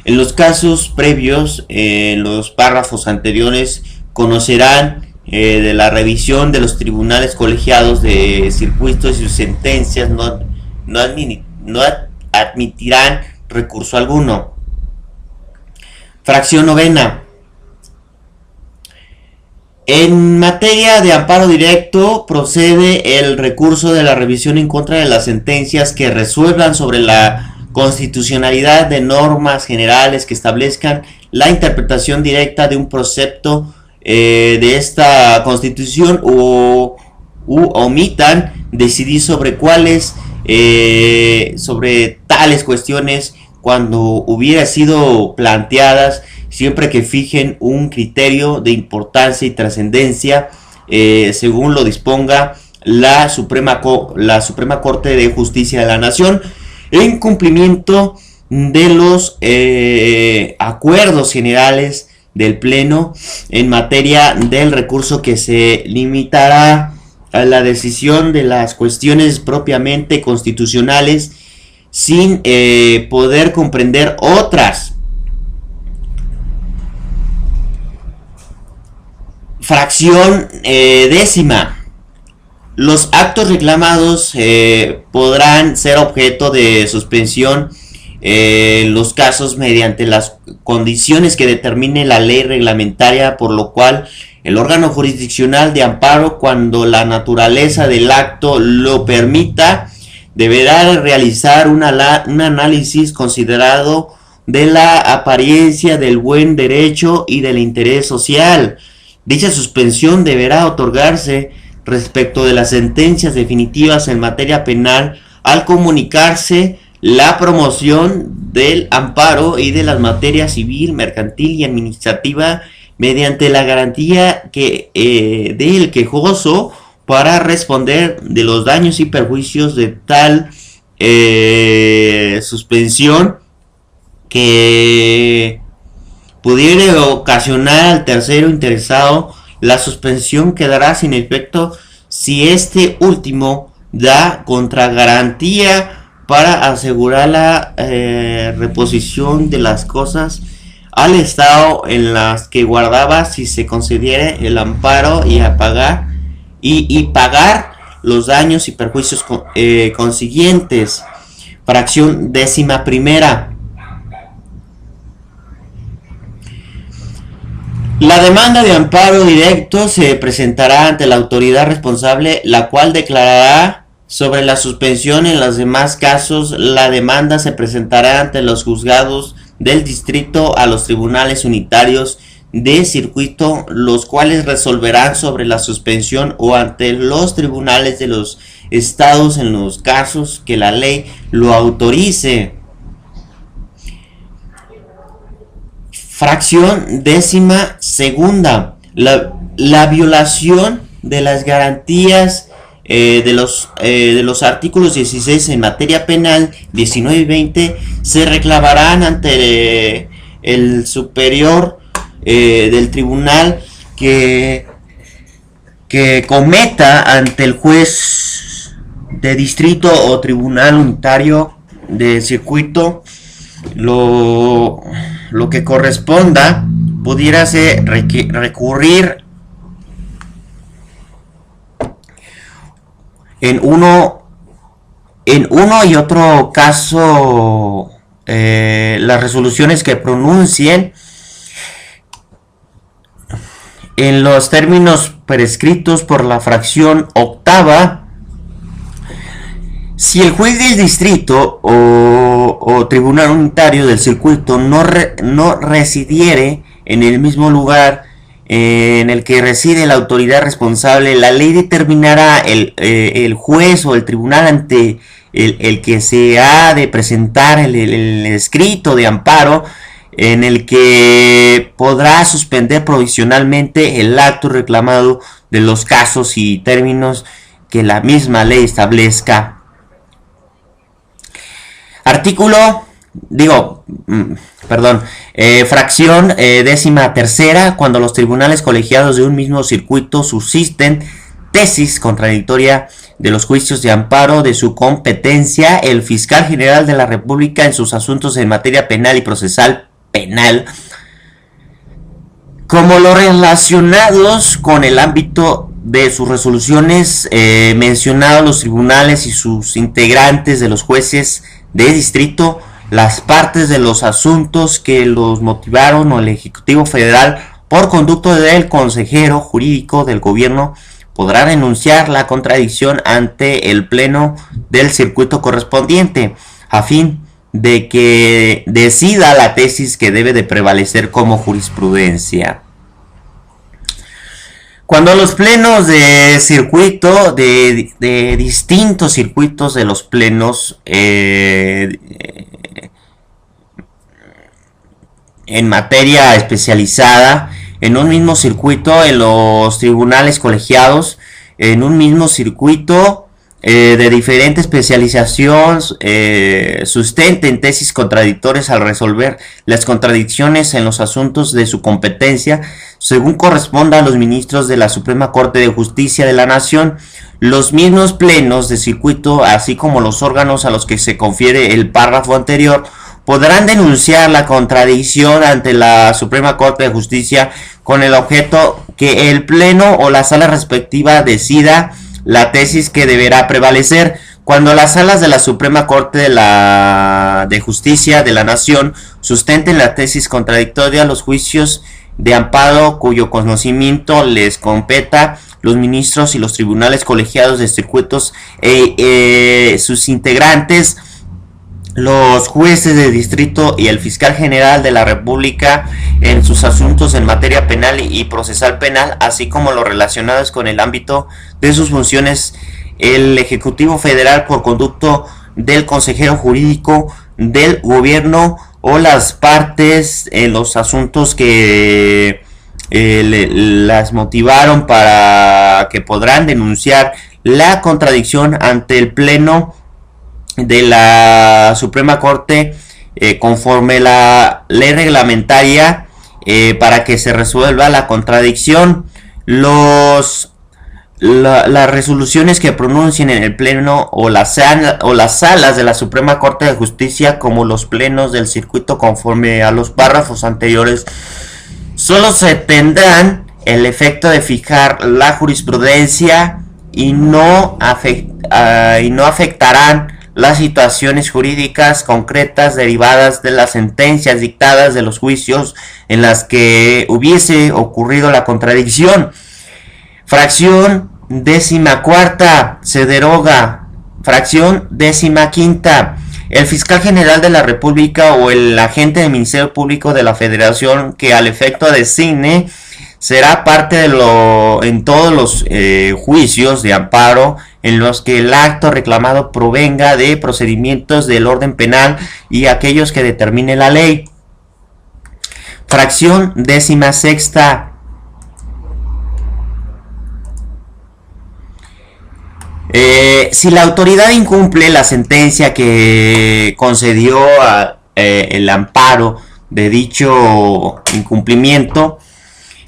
En los casos previos, en los párrafos anteriores, conocerán de la revisión de los tribunales colegiados de circuitos y sus sentencias no admitirán recurso alguno. Fracción novena. En materia de amparo directo, procede el recurso de la revisión en contra de las sentencias que resuelvan sobre la constitucionalidad de normas generales que establezcan la interpretación directa de un precepto de esta Constitución u omitan decidir sobre cuáles, sobre tales cuestiones cuando hubiera sido planteadas, siempre que fijen un criterio de importancia y trascendencia, según lo disponga la Suprema Corte de Justicia de la Nación, en cumplimiento de los acuerdos generales del Pleno en materia del recurso, que se limitará a la decisión de las cuestiones propiamente constitucionales, sin poder comprender otras. Fracción décima. Los actos reclamados podrán ser objeto de suspensión en los casos mediante las condiciones que determine la ley reglamentaria, por lo cual el órgano jurisdiccional de amparo, cuando la naturaleza del acto lo permita, deberá realizar un análisis considerado de la apariencia del buen derecho y del interés social. Dicha suspensión deberá otorgarse respecto de las sentencias definitivas en materia penal al comunicarse la promoción del amparo y de las materias civil, mercantil y administrativa, mediante la garantía del quejoso para responder de los daños y perjuicios de tal suspensión que pudiera ocasionar al tercero interesado. La suspensión quedará sin efecto si este último da contragarantía para asegurar la reposición de las cosas al estado en las que guardaba, si se concediere el amparo, y pagar los daños y perjuicios consiguientes. Fracción décima primera. La demanda de amparo directo se presentará ante la autoridad responsable, la cual declarará sobre la suspensión. En los demás casos, la demanda se presentará ante los juzgados del distrito, a los tribunales unitarios de circuito, los cuales resolverán sobre la suspensión, o ante los tribunales de los estados en los casos que la ley lo autorice. Fracción décima segunda. La violación de las garantías de los artículos 16 en materia penal, 19 y 20, se reclamarán ante el superior del tribunal que cometa ante el juez de distrito o tribunal unitario de circuito lo que corresponda. Pudiera ser recurrir en uno y otro caso las resoluciones que pronuncien en los términos prescritos por la fracción octava. Si el juez del distrito o tribunal unitario del circuito no residiere en el mismo lugar en el que reside la autoridad responsable, la ley determinará el juez o el tribunal ante el que se ha de presentar el escrito de amparo, en el que podrá suspender provisionalmente el acto reclamado de los casos y términos que la misma ley establezca. Fracción décima tercera. Cuando los tribunales colegiados de un mismo circuito susciten tesis contradictoria de los juicios de amparo de su competencia, el fiscal general de la República en sus asuntos en materia penal y procesal penal, como los relacionados con el ámbito de sus resoluciones, mencionados los tribunales y sus integrantes de los jueces de distrito, las partes de los asuntos que los motivaron o el Ejecutivo Federal, por conducto del consejero jurídico del gobierno, podrá denunciar la contradicción ante el pleno del circuito correspondiente, a fin de que decida la tesis que debe de prevalecer como jurisprudencia. Cuando los plenos de circuito, de distintos circuitos de los plenos en materia especializada, en un mismo circuito, en los tribunales colegiados, en un mismo circuito de diferente especialización, sustenten tesis contradictorias al resolver las contradicciones en los asuntos de su competencia, según corresponda a los ministros de la Suprema Corte de Justicia de la Nación. Los mismos plenos de circuito, así como los órganos a los que se confiere el párrafo anterior, podrán denunciar la contradicción ante la Suprema Corte de Justicia con el objeto que el pleno o la sala respectiva decida la tesis que deberá prevalecer. Cuando las salas de la Suprema Corte de Justicia de la Nación sustenten la tesis contradictoria, los juicios de amparo cuyo conocimiento les competa, los ministros y los tribunales colegiados de circuitos sus integrantes, los jueces de distrito y el fiscal general de la República en sus asuntos en materia penal y procesal penal, así como los relacionados con el ámbito de sus funciones, el Ejecutivo Federal por conducto del consejero jurídico del gobierno o las partes en los asuntos que las motivaron, para que podrán denunciar la contradicción ante el pleno de la Suprema Corte conforme la ley reglamentaria para que se resuelva la contradicción. Las resoluciones que pronuncien en el pleno o las salas de la Suprema Corte de Justicia, como los plenos del circuito conforme a los párrafos anteriores, solo se tendrán el efecto de fijar la jurisprudencia y no afectarán las situaciones jurídicas concretas derivadas de las sentencias dictadas de los juicios en las que hubiese ocurrido la contradicción. Fracción décima cuarta, se deroga. Fracción décima quinta, el fiscal general de la República o el agente del Ministerio Público de la Federación que al efecto designe será parte en todos los juicios de amparo en los que el acto reclamado provenga de procedimientos del orden penal y aquellos que determine la ley. Fracción 16ª. Si la autoridad incumple la sentencia que concedió el amparo de dicho incumplimiento,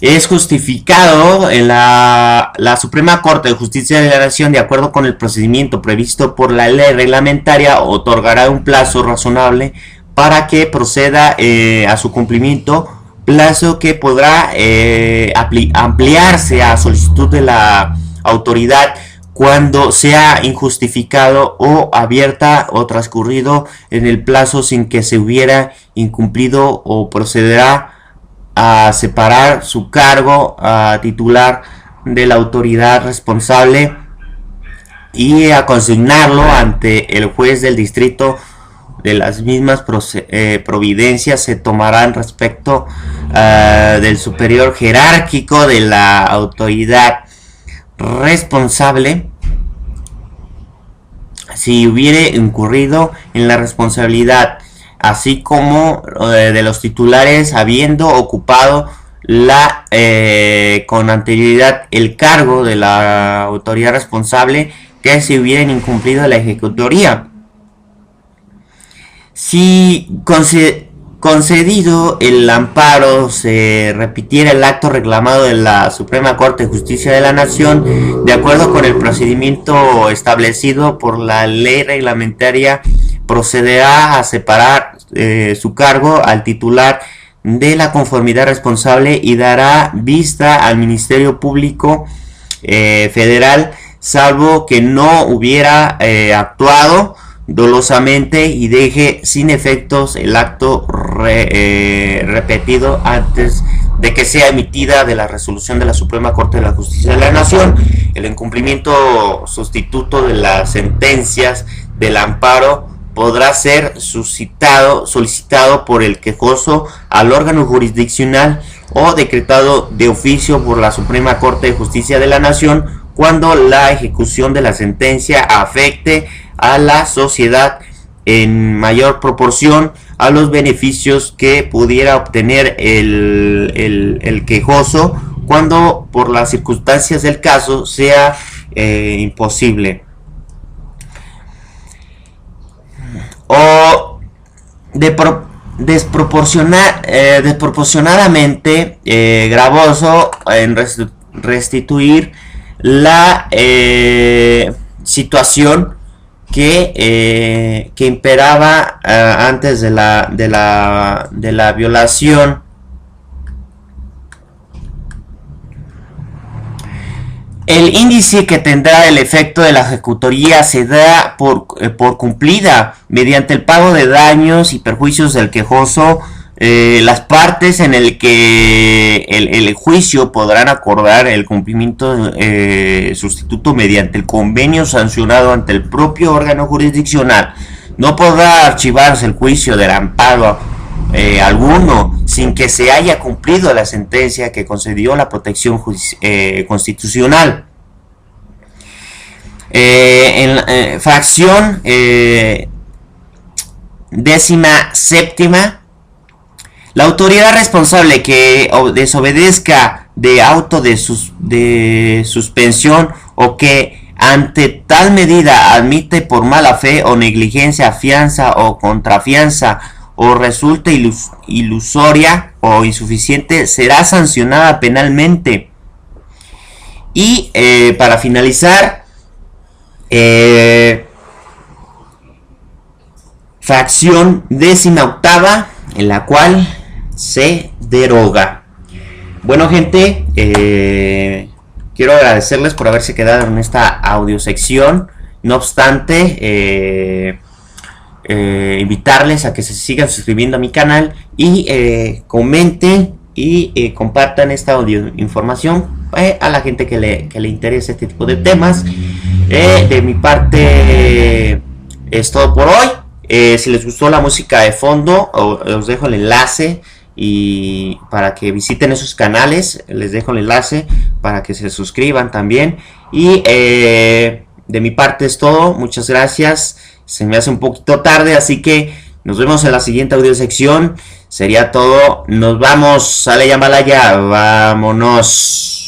es justificado en la Suprema Corte de Justicia de la Nación, de acuerdo con el procedimiento previsto por la ley reglamentaria, otorgará un plazo razonable para que proceda a su cumplimiento, plazo que podrá ampliarse a solicitud de la autoridad cuando sea injustificado o abierta o transcurrido en el plazo sin que se hubiera incumplido, o procederá a separar su cargo a titular de la autoridad responsable y a consignarlo ante el juez del distrito. De las mismas providencias se tomarán respecto del superior jerárquico de la autoridad responsable, si hubiere incurrido en la responsabilidad, así como de los titulares habiendo ocupado con anterioridad el cargo de la autoridad responsable, que se hubieran incumplido la ejecutoría. Si concedido el amparo se repitiera el acto reclamado de la Suprema Corte de Justicia de la Nación, de acuerdo con el procedimiento establecido por la ley reglamentaria, procederá a separar su cargo al titular de la conformidad responsable y dará vista al Ministerio Público Federal, salvo que no hubiera actuado dolosamente y deje sin efectos el acto repetido antes de que sea emitida de la resolución de la Suprema Corte de la Justicia de la Nación. El incumplimiento sustituto de las sentencias del amparo podrá ser solicitado por el quejoso al órgano jurisdiccional o decretado de oficio por la Suprema Corte de Justicia de la Nación cuando la ejecución de la sentencia afecte a la sociedad en mayor proporción a los beneficios que pudiera obtener el quejoso, cuando por las circunstancias del caso sea imposible o desproporcionadamente gravoso en restituir la situación que imperaba antes de la violación. El índice que tendrá el efecto de la ejecutoría se da por cumplida mediante el pago de daños y perjuicios del quejoso. Las partes en el que el juicio podrán acordar el cumplimiento sustituto mediante el convenio sancionado ante el propio órgano jurisdiccional. No podrá archivarse el juicio del amparo alguno sin que se haya cumplido la sentencia que concedió la protección constitucional. Fracción 17ª. La autoridad responsable que desobedezca de auto de suspensión o que ante tal medida admite por mala fe o negligencia fianza o contrafianza o resulte ilusoria o insuficiente, será sancionada penalmente. Y para finalizar, fracción 18ª, en la cual se deroga. Bueno, gente, quiero agradecerles por haberse quedado en esta audiosección. No obstante, invitarles a que se sigan suscribiendo a mi canal y comenten y compartan esta audio información a la gente que le interese este tipo de temas. De mi parte es todo por hoy. Si les gustó la música de fondo, os dejo el enlace y para que visiten esos canales. Les dejo el enlace para que se suscriban también. Y de mi parte es todo. Muchas gracias. Se me hace un poquito tarde, así que nos vemos en la siguiente audiosección. Sería todo. Nos vamos. Sale Yamalaya. Vámonos.